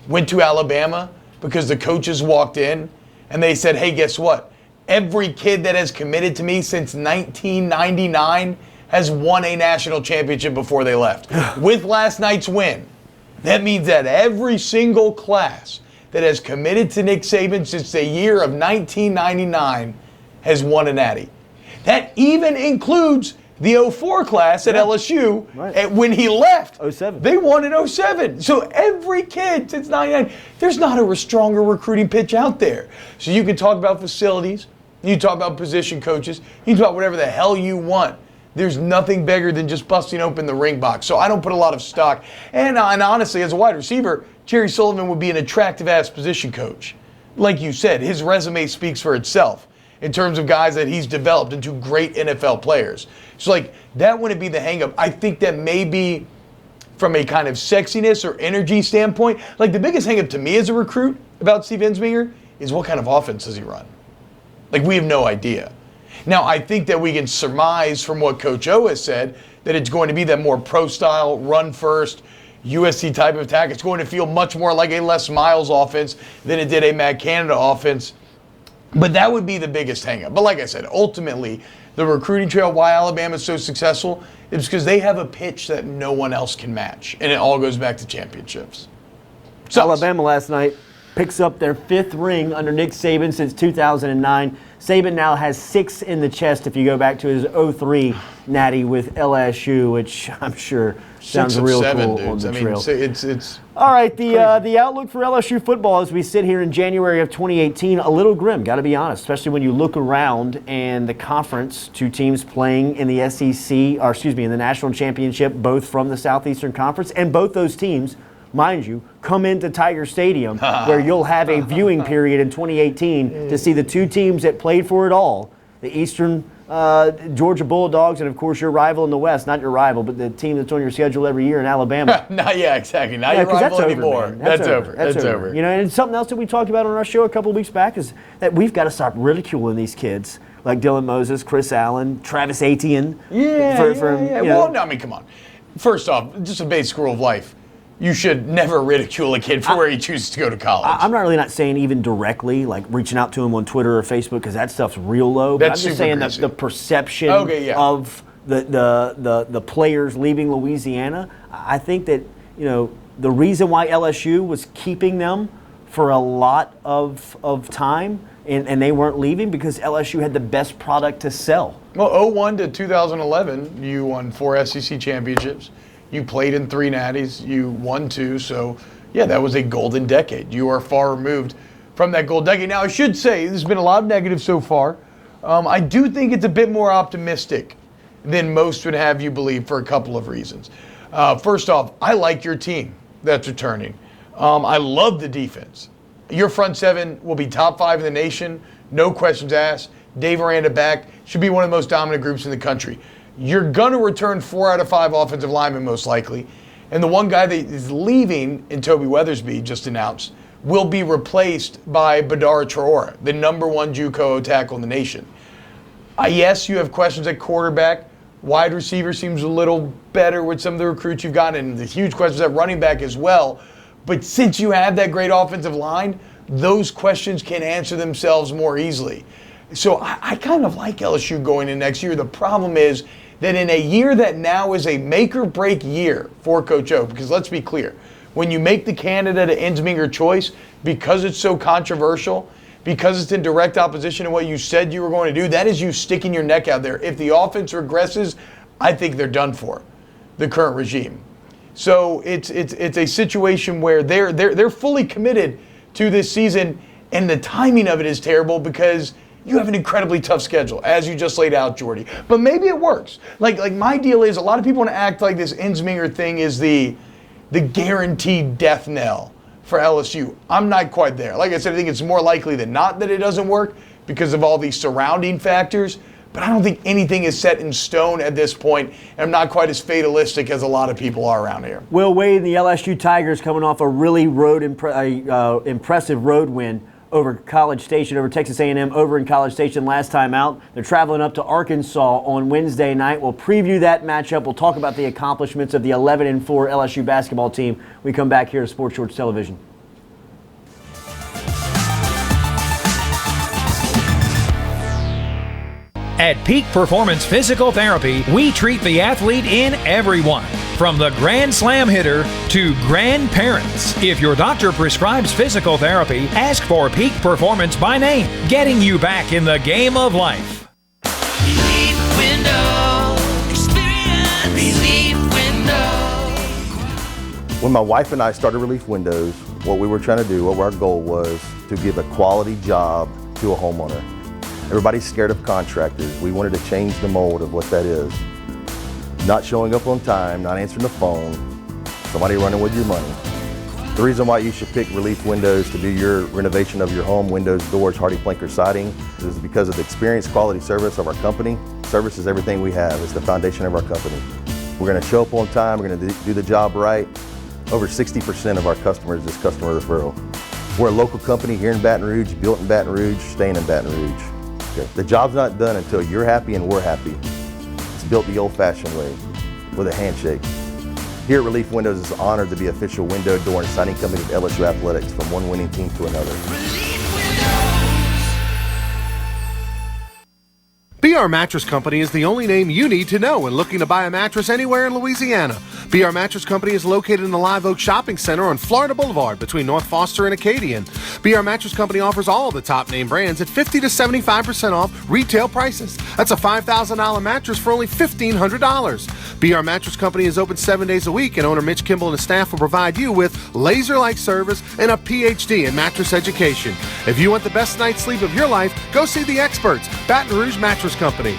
went to Alabama because the coaches walked in and they said, hey, guess what? Every kid that has committed to me since 1999 has won a national championship before they left. With last night's win, that means that every single class that has committed to Nick Saban since the year of 1999 has won a natty. That even includes the 04 class at LSU when he left. 07. They won in 07. So every kid since 99, there's not a stronger recruiting pitch out there. So you can talk about facilities, you can talk about position coaches, you can talk whatever the hell you want. There's nothing bigger than just busting open the ring box. So I don't put a lot of stock. And honestly, as a wide receiver, Jerry Sullivan would be an attractive-ass position coach. Like you said, his resume speaks for itself in terms of guys that he's developed into great NFL players. So, that wouldn't be the hang-up. I think that maybe from a kind of sexiness or energy standpoint. Like, the biggest hang up to me as a recruit about Steve Ensminger is what kind of offense does he run? Like, we have no idea. Now, I think that we can surmise from what Coach O has said that it's going to be that more pro-style, run-first, USC type of attack. It's going to feel much more like a Les Miles offense than it did a Matt Canada offense. But that would be the biggest hang-up. But like I said, ultimately, the recruiting trail, why Alabama is so successful, is because they have a pitch that no one else can match. And it all goes back to championships. Alabama last night picks up their 5th ring under Nick Saban since 2009. Saban now has 6 in the chest if you go back to his 03 natty with LSU, which I'm sure sounds real cool on the trail. It's all right, the outlook for LSU football as we sit here in January of 2018, a little grim, got to be honest, especially when you look around and the conference, 2 teams playing in the SEC, or excuse me, in the national championship, both from the Southeastern Conference, and both those teams, mind you, come into Tiger Stadium where you'll have a viewing period in 2018 to see the 2 teams that played for it all, the Eastern Georgia Bulldogs, and of course your rival in the West, not your rival, but the team that's on your schedule every year in Alabama. Exactly. Not your rival anymore. That's over. You know, and something else that we talked about on our show a couple of weeks back is that we've got to stop ridiculing these kids like Dylan Moses, Chris Allen, Travis Etienne. Well, no, I mean, come on. First off, just a basic rule of life. You should never ridicule a kid for where he chooses to go to college. I'm not saying even directly, like reaching out to him on Twitter or Facebook, because that stuff's real low. But I'm just saying that the perception of the players leaving Louisiana, I think that, you know, the reason why LSU was keeping them for a lot of time and they weren't leaving because LSU had the best product to sell. Well, 01 to 2011, you won 4 SEC championships. You played in 3 natties. You won 2. So, yeah, that was a golden decade. You are far removed from that gold decade. Now, I should say there's been a lot of negatives so far. I do think it's a bit more optimistic than most would have you believe for a couple of reasons. First off, I like your team that's returning. I love the defense. Your front 7 will be top 5 in the nation. No questions asked. Dave Aranda back. Should be one of the most dominant groups in the country. You're going to return 4 out of 5 offensive linemen most likely. And the one guy that is leaving, in Toby Weathersby, just announced, will be replaced by Badara Traore, the #1 JUCO tackle in the nation. Yes, you have questions at quarterback. Wide receiver seems a little better with some of the recruits you've gotten, and the huge questions at running back as well. But since you have that great offensive line, those questions can answer themselves more easily. So I kind of like LSU going in next year. The problem is that in a year that now is a make-or-break year for Coach O, because let's be clear, when you make the Canada to Ensminger choice, because it's so controversial, because it's in direct opposition to what you said you were going to do, that is you sticking your neck out there. If the offense regresses, I think they're done for, the current regime. So it's a situation where they're fully committed to this season, and the timing of it is terrible because you have an incredibly tough schedule, as you just laid out, Jordy. But maybe it works. Like my deal is, a lot of people want to act like this Ensminger thing is the guaranteed death knell for LSU. I'm not quite there. Like I said, I think it's more likely than not that it doesn't work because of all these surrounding factors. But I don't think anything is set in stone at this point, and I'm not quite as fatalistic as a lot of people are around here. Will Wade and the LSU Tigers coming off a really impressive road win over College Station, over Texas A&M, over in College Station last time out. They're traveling up to Arkansas on Wednesday night. We'll preview that matchup. We'll talk about the accomplishments of the 11-4 LSU basketball team. We come back here to Sports Shorts Television. At Peak Performance Physical Therapy, we treat the athlete in everyone, from the Grand Slam hitter to grandparents. If your doctor prescribes physical therapy, ask for Peak Performance by name, getting you back in the game of life. Relief Window. Experience Relief Window. When my wife and I started Relief Windows, what we were trying to do, what our goal was to give a quality job to a homeowner. Everybody's scared of contractors. We wanted to change the mold of what that is. Not showing up on time, not answering the phone, somebody running with your money. The reason why you should pick Relief Windows to do your renovation of your home, windows, doors, hardy plank, siding, is because of the experience, quality service of our company. Service is everything we have. It's the foundation of our company. We're going to show up on time. We're going to do the job right. Over 60% of our customers is customer referral. We're a local company here in Baton Rouge, built in Baton Rouge, staying in Baton Rouge. Okay. The job's not done until you're happy and we're happy. It's built the old-fashioned way, with a handshake. Here at Relief Windows, it's an honor to be official window, door, and siding company of LSU Athletics, from one winning team to another. BR Mattress Company is the only name you need to know when looking to buy a mattress anywhere in Louisiana. BR Mattress Company is located in the Live Oak Shopping Center on Florida Boulevard between North Foster and Acadian. BR Mattress Company offers all the top name brands at 50 to 75% off retail prices. That's a $5,000 mattress for only $1,500. BR Mattress Company is open 7 days a week, and owner Mitch Kimball and his staff will provide you with laser-like service and a PhD in mattress education. If you want the best night's sleep of your life, go see the experts, Baton Rouge Mattress Company.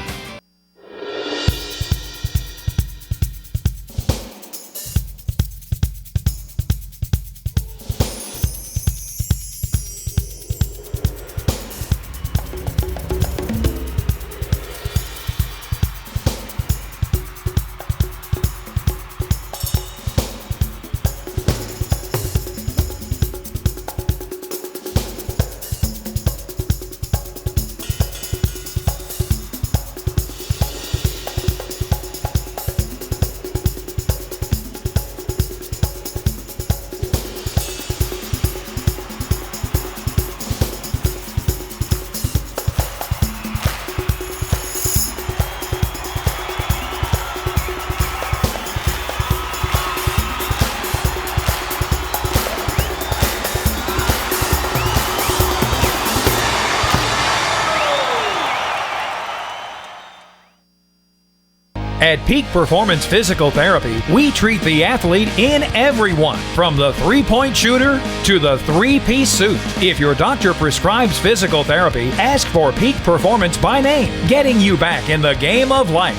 At Peak Performance Physical Therapy, we treat the athlete in everyone, from the three-point shooter to the three-piece suit. If your doctor prescribes physical therapy, ask for Peak Performance by name, getting you back in the game of life.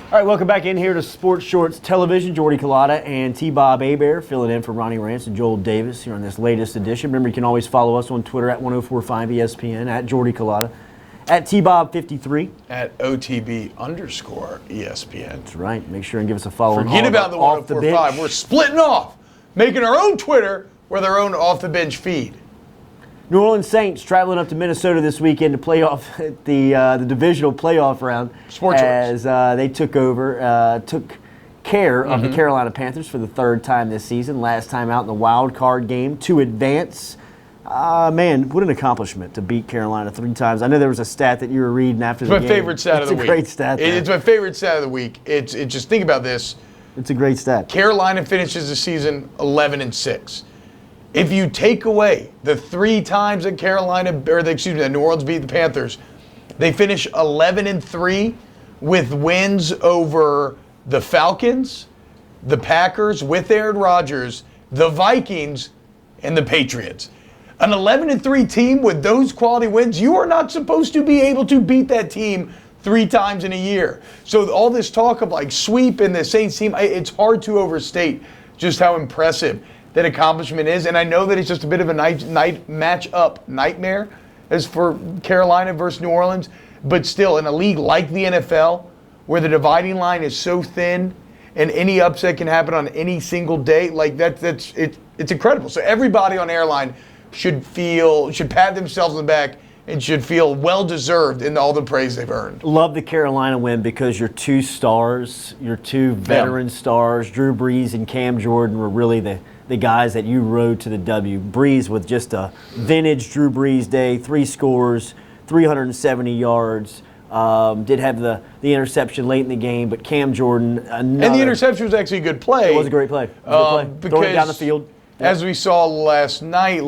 All right, welcome back in here to Sports Shorts Television. Jordy Collada and T-Bob Hebert filling in for Ronnie Rance and Joel Davis here on this latest edition. Remember, you can always follow us on Twitter at 1045ESPN, at Jordy Collada, at T-Bob53. At OTB_ESPN. That's right. Make sure and give us a follow. Forget about the 1045. We're splitting off, making our own Twitter with our own Off the Bench feed. New Orleans Saints traveling up to Minnesota this weekend to play off the divisional playoff round as they took care of the Carolina Panthers for the third time this season. Last time out in the wild card game to advance. Man, what an accomplishment to beat Carolina 3 times. I know there was a stat that you were reading after the game. It's my favorite stat of the week. It's a great stat. It's my favorite stat of the week. It's just think about this. It's a great stat. Carolina finishes the season 11-6. If you take away the 3 times that that New Orleans beat the Panthers, they finish 11-3 with wins over the Falcons, the Packers with Aaron Rodgers, the Vikings, and the Patriots. An 11-3 team with those quality wins, you are not supposed to be able to beat that team 3 times in a year. So all this talk of like sweep in the Saints team, it's hard to overstate just how impressive that accomplishment is. And I know that it's just a bit of a match-up nightmare as for Carolina versus New Orleans, but still in a league like the NFL where the dividing line is so thin and any upset can happen on any single day, like it's incredible. So everybody on Airline should pat themselves on the back and should feel well-deserved in all the praise they've earned. Love the Carolina win because your 2 stars, your 2 veteran stars, Drew Brees and Cam Jordan, were really the guys that you rode to the W. Brees with just a vintage Drew Brees day, 3 scores, 370 yards. Did have the interception late in the game, but Cam Jordan, and the interception was actually a good play. It was a great play. Throwing it down the field. Yep. As we saw last night,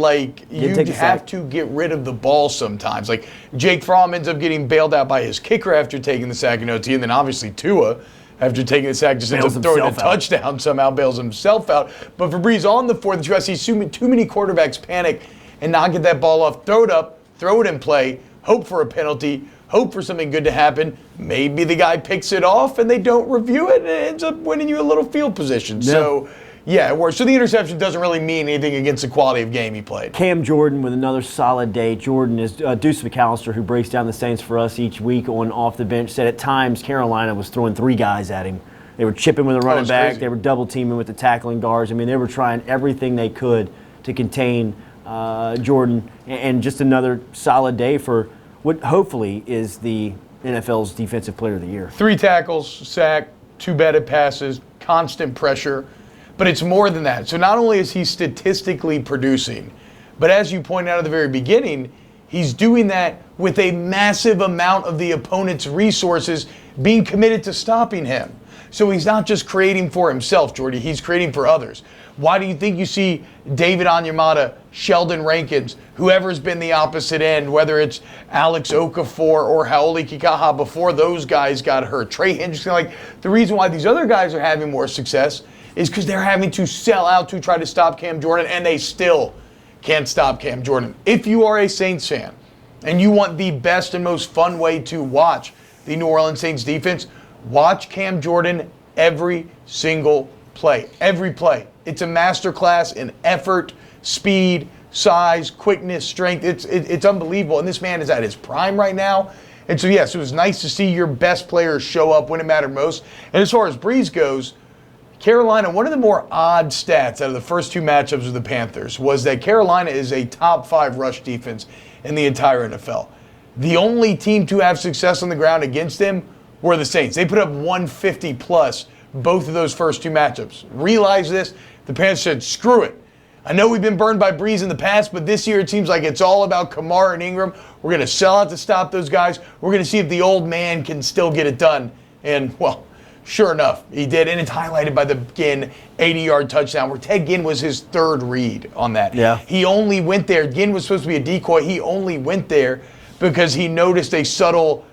you have to get rid of the ball sometimes. Like Jake Fromm ends up getting bailed out by his kicker after taking the sack in OT, and then obviously Tua, after taking the sack, just ends up throwing a touchdown, somehow bails himself out. But for Brees on the 4th, you see too many quarterbacks panic and not get that ball off. Throw it up, throw it in play, hope for a penalty, hope for something good to happen. Maybe the guy picks it off and they don't review it and it ends up winning you a little field position. Yeah. So Yeah, it works. So the interception doesn't really mean anything against the quality of game he played. Cam Jordan with another solid day. Jordan is Deuce McAllister, who breaks down the Saints for us each week on Off the Bench, said at times Carolina was throwing 3 guys at him. They were chipping with the running back. Crazy. They were double teaming with the tackling guards. I mean, they were trying everything they could to contain Jordan. And just another solid day for what hopefully is the NFL's Defensive Player of the Year. 3 tackles, sack, 2 batted passes, constant pressure. But it's more than that. So not only is he statistically producing, but as you pointed out at the very beginning, he's doing that with a massive amount of the opponent's resources being committed to stopping him. So he's not just creating for himself, Jordy, he's creating for others. Why do you think you see David Onyemata, Sheldon Rankins, whoever's been the opposite end, whether it's Alex Okafor or Haoli Kikaha before those guys got hurt, Trey Hendrickson, like the reason why these other guys are having more success is because they're having to sell out to try to stop Cam Jordan, and they still can't stop Cam Jordan. If you are a Saints fan and you want the best and most fun way to watch the New Orleans Saints defense, watch Cam Jordan every single play. Every play. It's a masterclass in effort, speed, size, quickness, strength. It's unbelievable, and this man is at his prime right now. And so, yes, it was nice to see your best players show up when it mattered most. And as far as Breeze goes, Carolina, one of the more odd stats out of the first 2 matchups with the Panthers was that Carolina is a top 5 rush defense in the entire NFL. The only team to have success on the ground against them were the Saints. They put up 150 plus both of those first 2 matchups. Realize this, the Panthers said, screw it. I know we've been burned by Breeze in the past, but this year it seems like it's all about Kamara and Ingram. We're going to sell out to stop those guys. We're going to see if the old man can still get it done. And, well, sure enough, he did, and it's highlighted by the Ginn 80-yard touchdown where Ted Ginn was his 3rd read on that. Yeah. He only went there. Ginn was supposed to be a decoy. He only went there because he noticed a subtle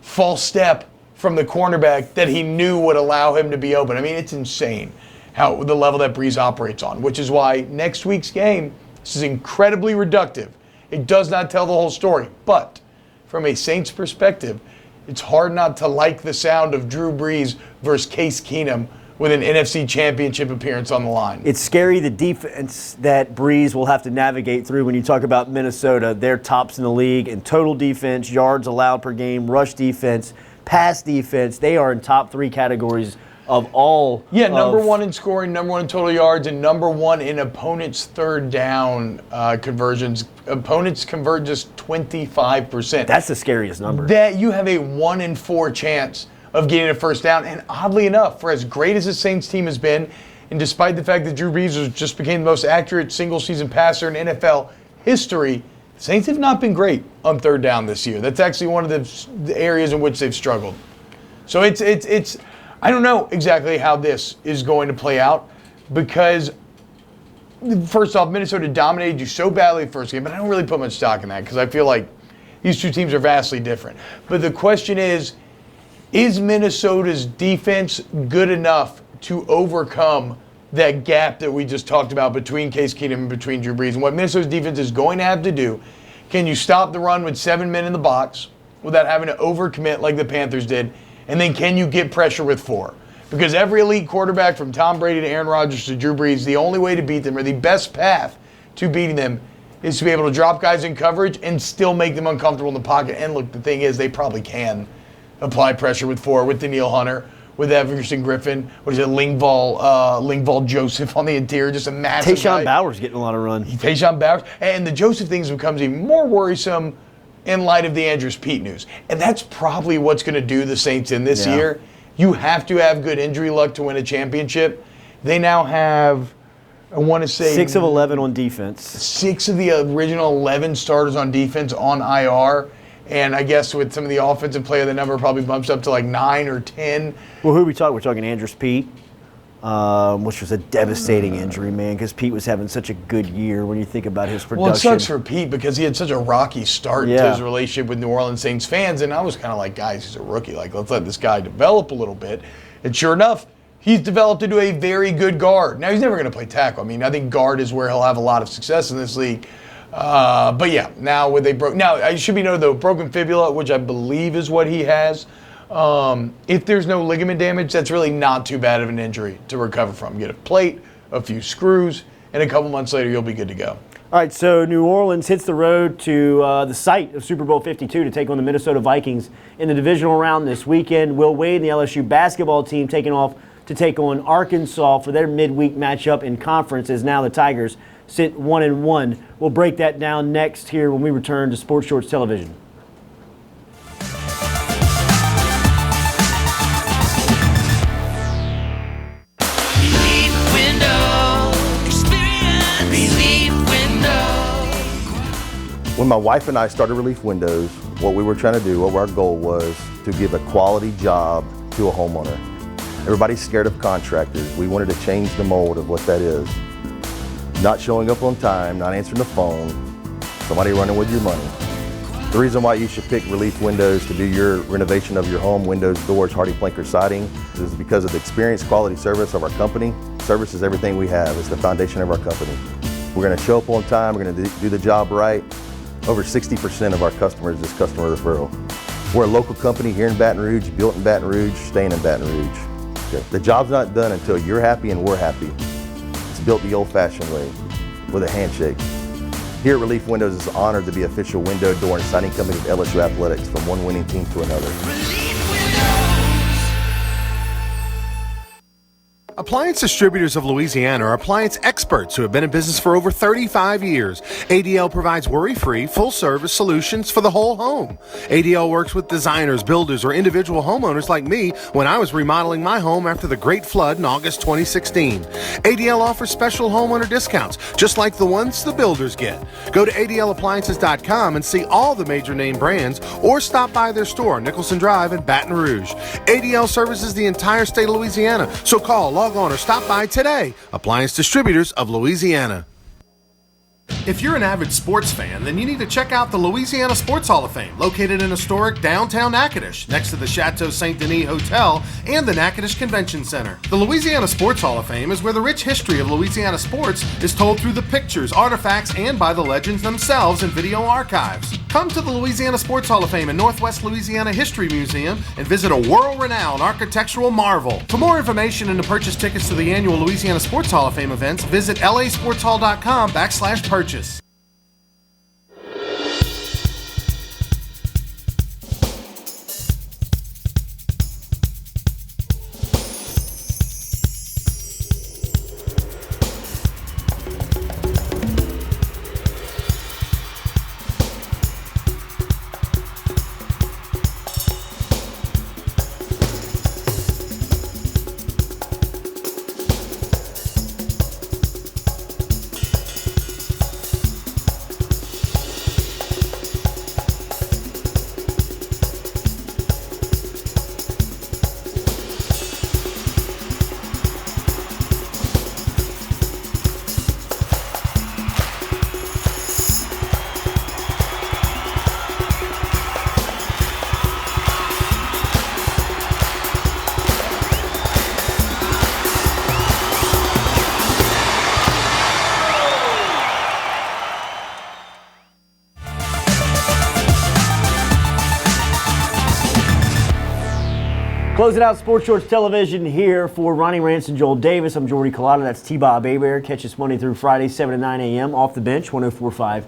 false step from the cornerback that he knew would allow him to be open. I mean, it's insane how the level that Breeze operates on, which is why next week's game, this is incredibly reductive. It does not tell the whole story, but from a Saints perspective, it's hard not to like the sound of Drew Brees versus Case Keenum with an NFC Championship appearance on the line. It's scary, the defense that Breeze will have to navigate through when you talk about Minnesota. They're tops in the league in total defense, yards allowed per game, rush defense, pass defense. They are in top 3 categories of all. Yeah, number 1 in scoring, number 1 in total yards, and number 1 in opponents' 3rd down conversions. Opponents convert just 25%. That's the scariest number. That you have a 1 in 4 chance of getting a first down. And oddly enough, for as great as the Saints team has been, and despite the fact that Drew Brees just became the most accurate single-season passer in NFL history, the Saints have not been great on 3rd down this year. That's actually one of the areas in which they've struggled. So it's I don't know exactly how this is going to play out because, first off, Minnesota dominated you so badly the first game, but I don't really put much stock in that because I feel like these 2 teams are vastly different. But the question is Minnesota's defense good enough to overcome that gap that we just talked about between Case Keenum and between Drew Brees? And what Minnesota's defense is going to have to do, can you stop the run with 7 men in the box without having to overcommit like the Panthers did? And then can you get pressure with 4? Because every elite quarterback from Tom Brady to Aaron Rodgers to Drew Brees, the only way to beat them or the best path to beating them is to be able to drop guys in coverage and still make them uncomfortable in the pocket. And look, the thing is they probably can apply pressure with 4, with Daniil Hunter, with Everson Griffin, Lingval Joseph on the interior, just a massive Tayshaun guy. Bowers getting a lot of run. Tayshaun Bowers. And the Joseph thing becomes even more worrisome in light of the Andrews Pete news. And that's probably what's going to do the Saints in this year. You have to have good injury luck to win a championship. They now have, I want to say, 6 of 11 on defense. 6 of the original 11 starters on defense on IR. And I guess with some of the offensive player, the number probably bumps up to like 9 or 10. Well, who are we talking? We're talking Andrews Pete, which was a devastating injury, man, because Pete was having such a good year when you think about his production. Well, it sucks for Pete because he had such a rocky start to his relationship with New Orleans Saints fans. And I was kind of like, guys, he's a rookie. Like, let's let this guy develop a little bit. And sure enough, he's developed into a very good guard. Now, he's never going to play tackle. I mean, I think guard is where he'll have a lot of success in this league. But yeah, now with it should be noted though, broken fibula, which I believe is what he has. If there's no ligament damage, that's really not too bad of an injury to recover from. Get a plate, a few screws, and a couple months later, you'll be good to go. All right, so New Orleans hits the road to the site of Super Bowl 52 to take on the Minnesota Vikings in the divisional round this weekend. Will Wade and the LSU basketball team taking off to take on Arkansas for their midweek matchup in conference, as now the Tigers sit 1-1. We'll break that down next here when we return to Sports Shorts Television. When my wife and I started Relief Windows, what we were trying to do, what our goal was to give a quality job to a homeowner. Everybody's scared of contractors. We wanted to change the mold of what that is. Not showing up on time, not answering the phone, somebody running with your money. The reason why you should pick Relief Windows to do your renovation of your home, windows, doors, hardy plank, or siding, is because of the experience, quality service of our company. Service is everything we have. It's the foundation of our company. We're going to show up on time. We're going to do the job right. Over 60% of our customers is customer referral. We're a local company here in Baton Rouge, built in Baton Rouge, staying in Baton Rouge. Okay. The job's not done until you're happy and we're happy. It's built the old-fashioned way, with a handshake. Here at Relief Windows is honored to be official window, door, and siding company of LSU Athletics, from one winning team to another. Appliance Distributors of Louisiana are appliance experts who have been in business for over 35 years. ADL provides worry-free, full-service solutions for the whole home. ADL works with designers, builders, or individual homeowners like me when I was remodeling my home after the Great Flood in August 2016. ADL offers special homeowner discounts, just like the ones the builders get. Go to ADLappliances.com and see all the major name brands, or stop by their store, Nicholson Drive in Baton Rouge. ADL services the entire state of Louisiana, so call, log on, or stop by today. Appliance Distributors of Louisiana. If you're an avid sports fan, then you need to check out the Louisiana Sports Hall of Fame, located in historic downtown Natchitoches, next to the Chateau St. Denis Hotel and the Natchitoches Convention Center. The Louisiana Sports Hall of Fame is where the rich history of Louisiana sports is told through the pictures, artifacts, and by the legends themselves in video archives. Come to the Louisiana Sports Hall of Fame and Northwest Louisiana History Museum and visit a world-renowned architectural marvel. For more information and to purchase tickets to the annual Louisiana Sports Hall of Fame events, visit lasportshall.com/purchase. Closing out Sports Shorts Television here for Ronnie Rance and Joel Davis. I'm Jordy Collada. That's T-Bob Abear. Catch us Monday through Friday, 7 to 9 a.m. off the bench, 104.5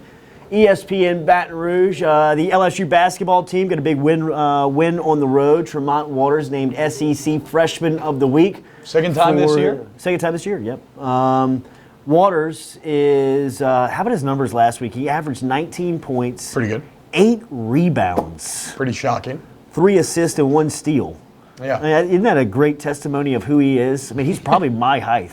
ESPN Baton Rouge. The LSU basketball team got a big win on the road. Tremont Waters named SEC Freshman of the Week. Second time this year? Second time this year, yep. Waters is, how about his numbers last week? He averaged 19 points. Pretty good. 8 rebounds. Pretty shocking. 3 assists and 1 steal. Yeah. I mean, isn't that a great testimony of who he is? I mean, he's probably my height.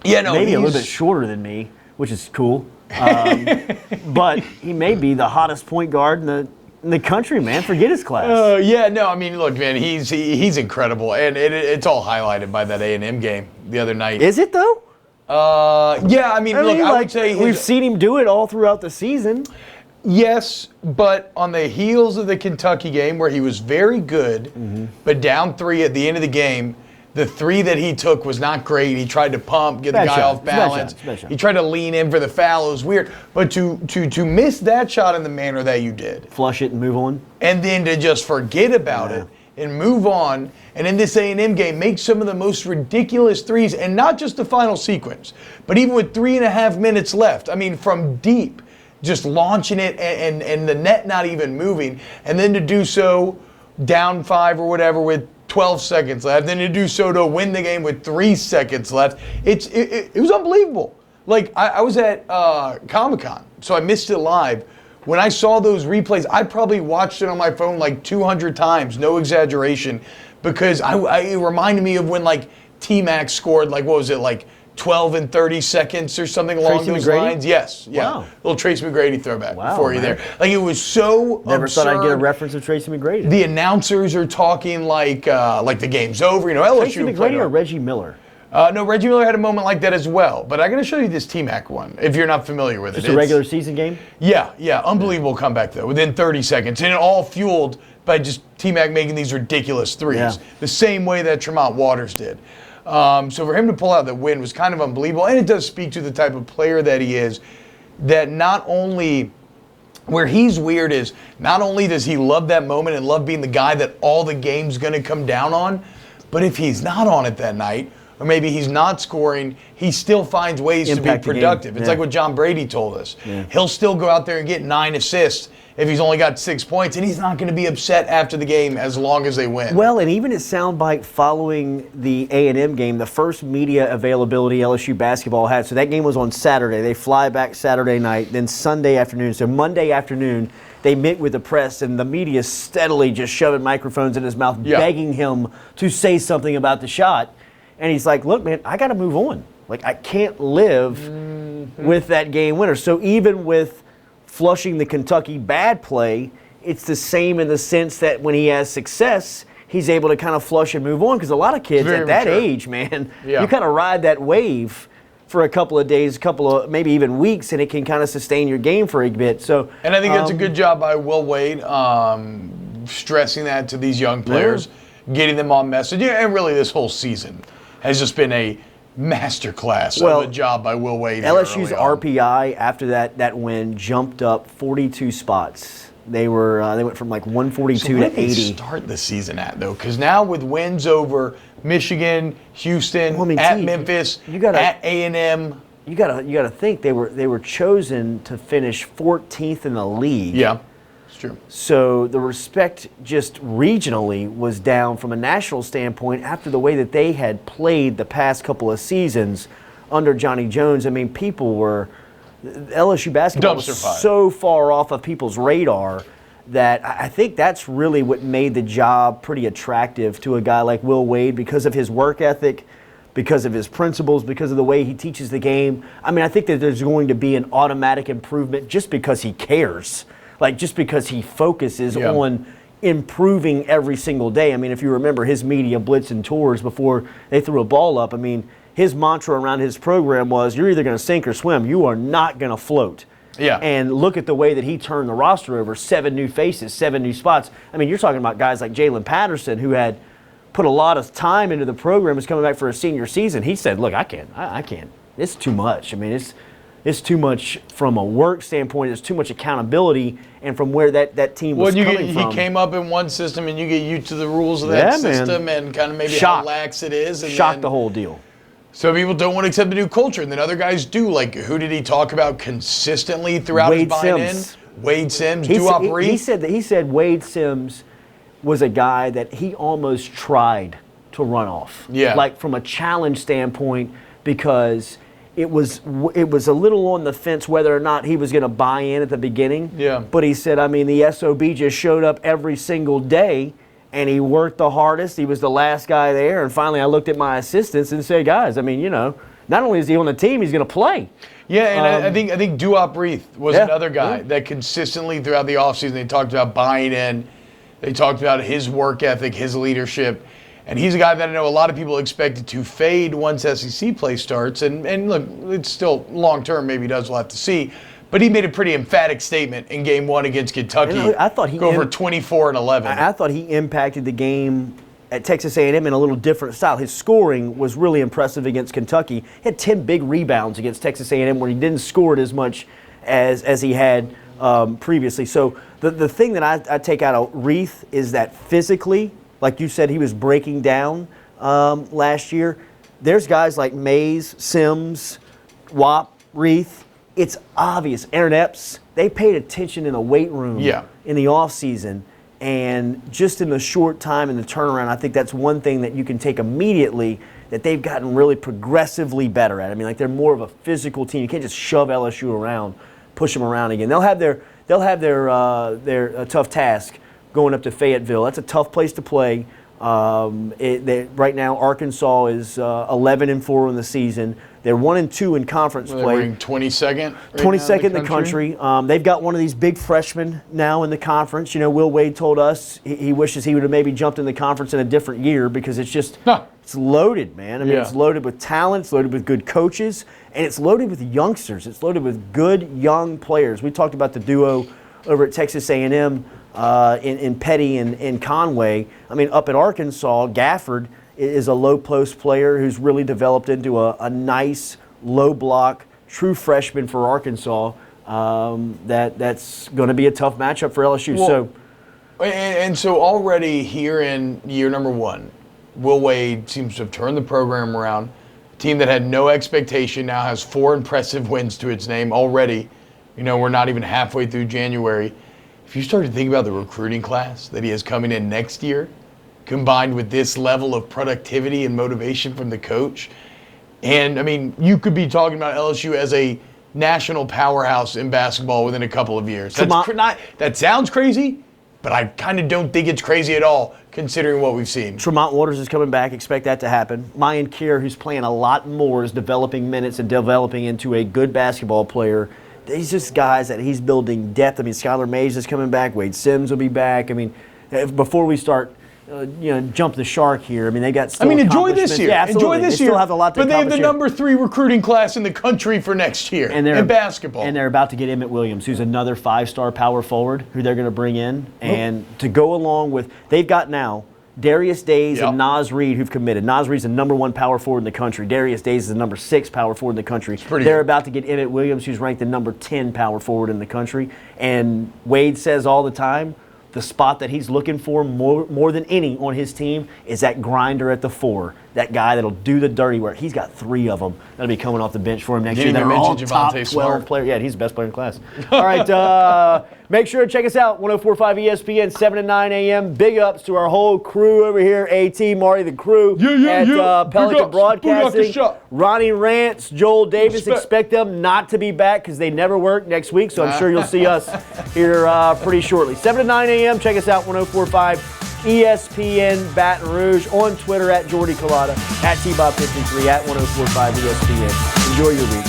Yeah, no, maybe a little bit shorter than me, which is cool. But he may be the hottest point guard in the country, man. Forget his class. Yeah, no, I mean, look, man, he's incredible, and it's all highlighted by that A&M game the other night. Is it though? Yeah, I mean, look, I would say we've seen him do it all throughout the season. Yes, but on the heels of the Kentucky game where he was very good, but down 3 at the end of the game, the 3 that he took was not great. He tried to pump, get the guy off balance. He tried to lean in for the foul. It was weird. But to miss that shot in the manner that you did. Flush it and move on. And then to just forget about it and move on, and in this A&M game, make some of the most ridiculous threes, and not just the final sequence, but even with 3.5 minutes left. I mean, from deep, just launching it and the net not even moving, and then to do so down 5 or whatever with 12 seconds left, then to do so to win the game with 3 seconds left. It was unbelievable. Like, I was at Comic-Con, so I missed it live. When I saw those replays, I probably watched it on my phone like 200 times, no exaggeration, because it reminded me of when, like, T-Mac scored, like, what was it, like 12 and 30 seconds or something along those lines. Yes, yeah. Wow. Little Tracy McGrady throwback for you man. there. Like, it was so Never absurd. thought I'd get a reference of Tracy McGrady. The announcers are talking like the game's over. You know, LSU Tracy McGrady or Reggie Miller? No, Reggie Miller had a moment like that as well. But I got to show you this T-Mac one if you're not familiar with it. Just a regular season game? Yeah. Unbelievable comeback, though, within 30 seconds. And it all fueled by just T-Mac making these ridiculous threes. Yeah. The same way that Tremont Waters did. So for him to pull out the win was kind of unbelievable. And it does speak to the type of player that he is, that not only... Where he's weird is not only does he love that moment and love being the guy that all the game's going to come down on, but if he's not on it that night, or maybe he's not scoring, he still finds ways Impact to be productive. It's like what John Brady told us. Yeah. He'll still go out there and get 9 assists if he's only got 6 points, and he's not going to be upset after the game as long as they win. Well, and even his soundbite following the A&M game, the first media availability LSU basketball had, so that game was on Saturday. They fly back Saturday night, then Sunday afternoon. So Monday afternoon, they meet with the press, and the media steadily just shoving microphones in his mouth, begging him to say something about the shot. And he's like, look, man, I got to move on. Like, I can't live with that game winner. So even with flushing the Kentucky bad play, it's the same in the sense that when he has success, he's able to kind of flush and move on. Because a lot of kids at that age, man, you kind of ride that wave for a couple of days, maybe even weeks, and it can kind of sustain your game for a bit. So, and I think that's a good job by Will Wade, stressing that to these young players, getting them on message. Yeah, and really this whole season has just been a masterclass of a job by Will Wade. LSU's RPI after that win jumped up 42 spots. They went from like 142 to 80. They start the season at though, because now with wins over Michigan, Houston, at Memphis, at A&M. You gotta think they were chosen to finish 14th in the league. Yeah. True. So the respect just regionally was down from a national standpoint after the way that they had played the past couple of seasons under Johnny Jones. I mean, LSU basketball was so far off of people's radar that I think that's really what made the job pretty attractive to a guy like Will Wade because of his work ethic, because of his principles, because of the way he teaches the game. I mean, I think that there's going to be an automatic improvement just because he cares. Like, just because he focuses on improving every single day. I mean, if you remember his media blitz and tours before they threw a ball up, I mean, his mantra around his program was, you're either going to sink or swim. You are not going to float. Yeah. And look at the way that he turned the roster over, 7 new faces, 7 new spots. I mean, you're talking about guys like Jalen Patterson, who had put a lot of time into the program, is coming back for a senior season. He said, look, I can't. It's too much. I mean, it's too much from a work standpoint. It's too much accountability, and from where that team was coming from. He came up in one system, and you get used to the rules of that system and kind of maybe how lax it is. And Shocked the whole deal. Some people don't want to accept the new culture, and then other guys do. Like, who did he talk about consistently throughout his buy-in? Wade Sims. He said Wade Sims was a guy that he almost tried to run off. Yeah. Like, from a challenge standpoint, because it was a little on the fence whether or not he was going to buy in at the beginning. Yeah. But he said, I mean, the SOB just showed up every single day, and he worked the hardest. He was the last guy there. And finally, I looked at my assistants and said, guys, I mean, not only is he on the team, he's going to play. Yeah, and I think Duop Reith was another guy that consistently throughout the offseason, they talked about buying in. They talked about his work ethic, his leadership. And he's a guy that I know a lot of people expected to fade once SEC play starts. And look, it's still long-term. Maybe he does. We'll have to see. But he made a pretty emphatic statement in Game 1 against Kentucky. I thought he go over 24-11. I thought he impacted the game at Texas A&M in a little different style. His scoring was really impressive against Kentucky. He had 10 big rebounds against Texas A&M where he didn't score it as much as he had previously. So the thing that I take out of Reith is that physically like you said, he was breaking down last year. There's guys like Mays, Sims, Wap, Reith. It's obvious. Aaron Epps, they paid attention in the weight room in the offseason. And just in the short time in the turnaround, I think that's one thing that you can take immediately that they've gotten really progressively better at. I mean, like they're more of a physical team. You can't just shove LSU around, push them around again. They'll have their tough task going up to Fayetteville. That's a tough place to play. Right now, Arkansas is 11-4 in the season. They're 1-2 in conference play. They're ranked 22nd. 22nd in the country. They've got one of these big freshmen now in the conference. You know, Will Wade told us he wishes he would have maybe jumped in the conference in a different year because it's just it's loaded, man. I mean, it's loaded with talent, it's loaded with good coaches, and it's loaded with youngsters. It's loaded with good young players. We talked about the duo over at Texas A&M in Petty and Conway. I mean, up at Arkansas, Gafford is a low post player who's really developed into a nice low block true freshman for Arkansas. That's going to be a tough matchup for LSU. So already here in year number 1, Will Wade seems to have turned the program around. A team that had no expectation now has 4 impressive wins to its name already. You know, we're not even halfway through January. If you start to think about the recruiting class that he has coming in next year, combined with this level of productivity and motivation from the coach, and I mean, you could be talking about LSU as a national powerhouse in basketball within a couple of years. That sounds crazy, but I kind of don't think it's crazy at all, considering what we've seen. Tremont Waters is coming back. Expect that to happen. Mayan Kier, who's playing a lot more, is developing minutes and developing into a good basketball player. These just guys that he's building depth. I mean, Skylar Mays is coming back. Wade Sims will be back. I mean, before we start, jump the shark here. I mean, they got. Enjoy this year. Yeah, absolutely. Enjoy this they year. Still have a lot to but they have the accomplish number 3 recruiting class in the country for next year in basketball. And they're about to get Emmett Williams, who's another 5-star power forward, who they're going to bring in, and to go along with. They've got now Darius Days and Naz Reid, who've committed. Naz Reid's the number 1 power forward in the country. Darius Days is the number 6 power forward in the country. They're about to get Emmett Williams, who's ranked the number 10 power forward in the country. And Wade says all the time, the spot that he's looking for more than any on his team is that grinder at the 4, that guy that'll do the dirty work. He's got 3 of them that'll be coming off the bench for him next year. They're all top 12 players. Yeah, he's the best player in class. All right, make sure to check us out, 104.5 ESPN, 7 to 9 a.m. Big ups to our whole crew over here, AT, Marty, the crew at Pelican Broadcasting. Ronnie Rance, Joel Davis, expect them not to be back because they never work next week, so I'm sure you'll see us here pretty shortly. 7 to 9 a.m., check us out, 104.5 ESPN Baton Rouge, on Twitter at Jordy Collada, at TBob53, at 104.5 ESPN. Enjoy your week.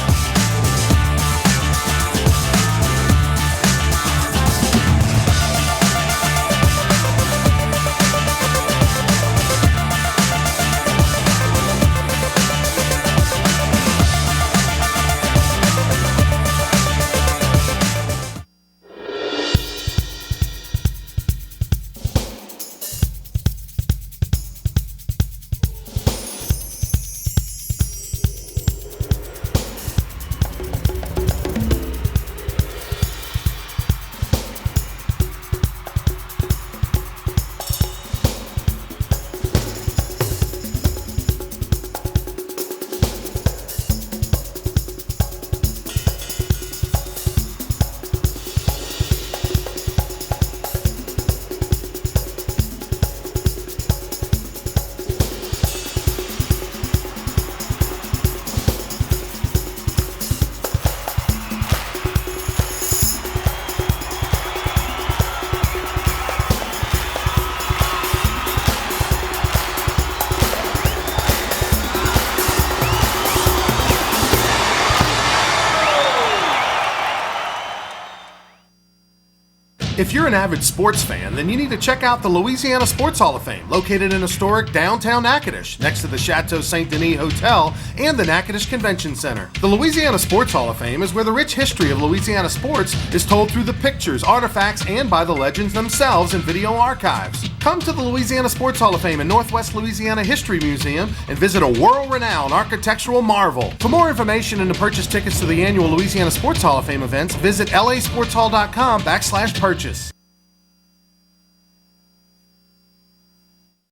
If you're an avid sports fan, then you need to check out the Louisiana Sports Hall of Fame, located in historic downtown Natchitoches, next to the Chateau St. Denis Hotel and the Natchitoches Convention Center. The Louisiana Sports Hall of Fame is where the rich history of Louisiana sports is told through the pictures, artifacts, and by the legends themselves in video archives. Come to the Louisiana Sports Hall of Fame and Northwest Louisiana History Museum and visit a world-renowned architectural marvel. For more information and to purchase tickets to the annual Louisiana Sports Hall of Fame events, visit lasportshall.com/purchase.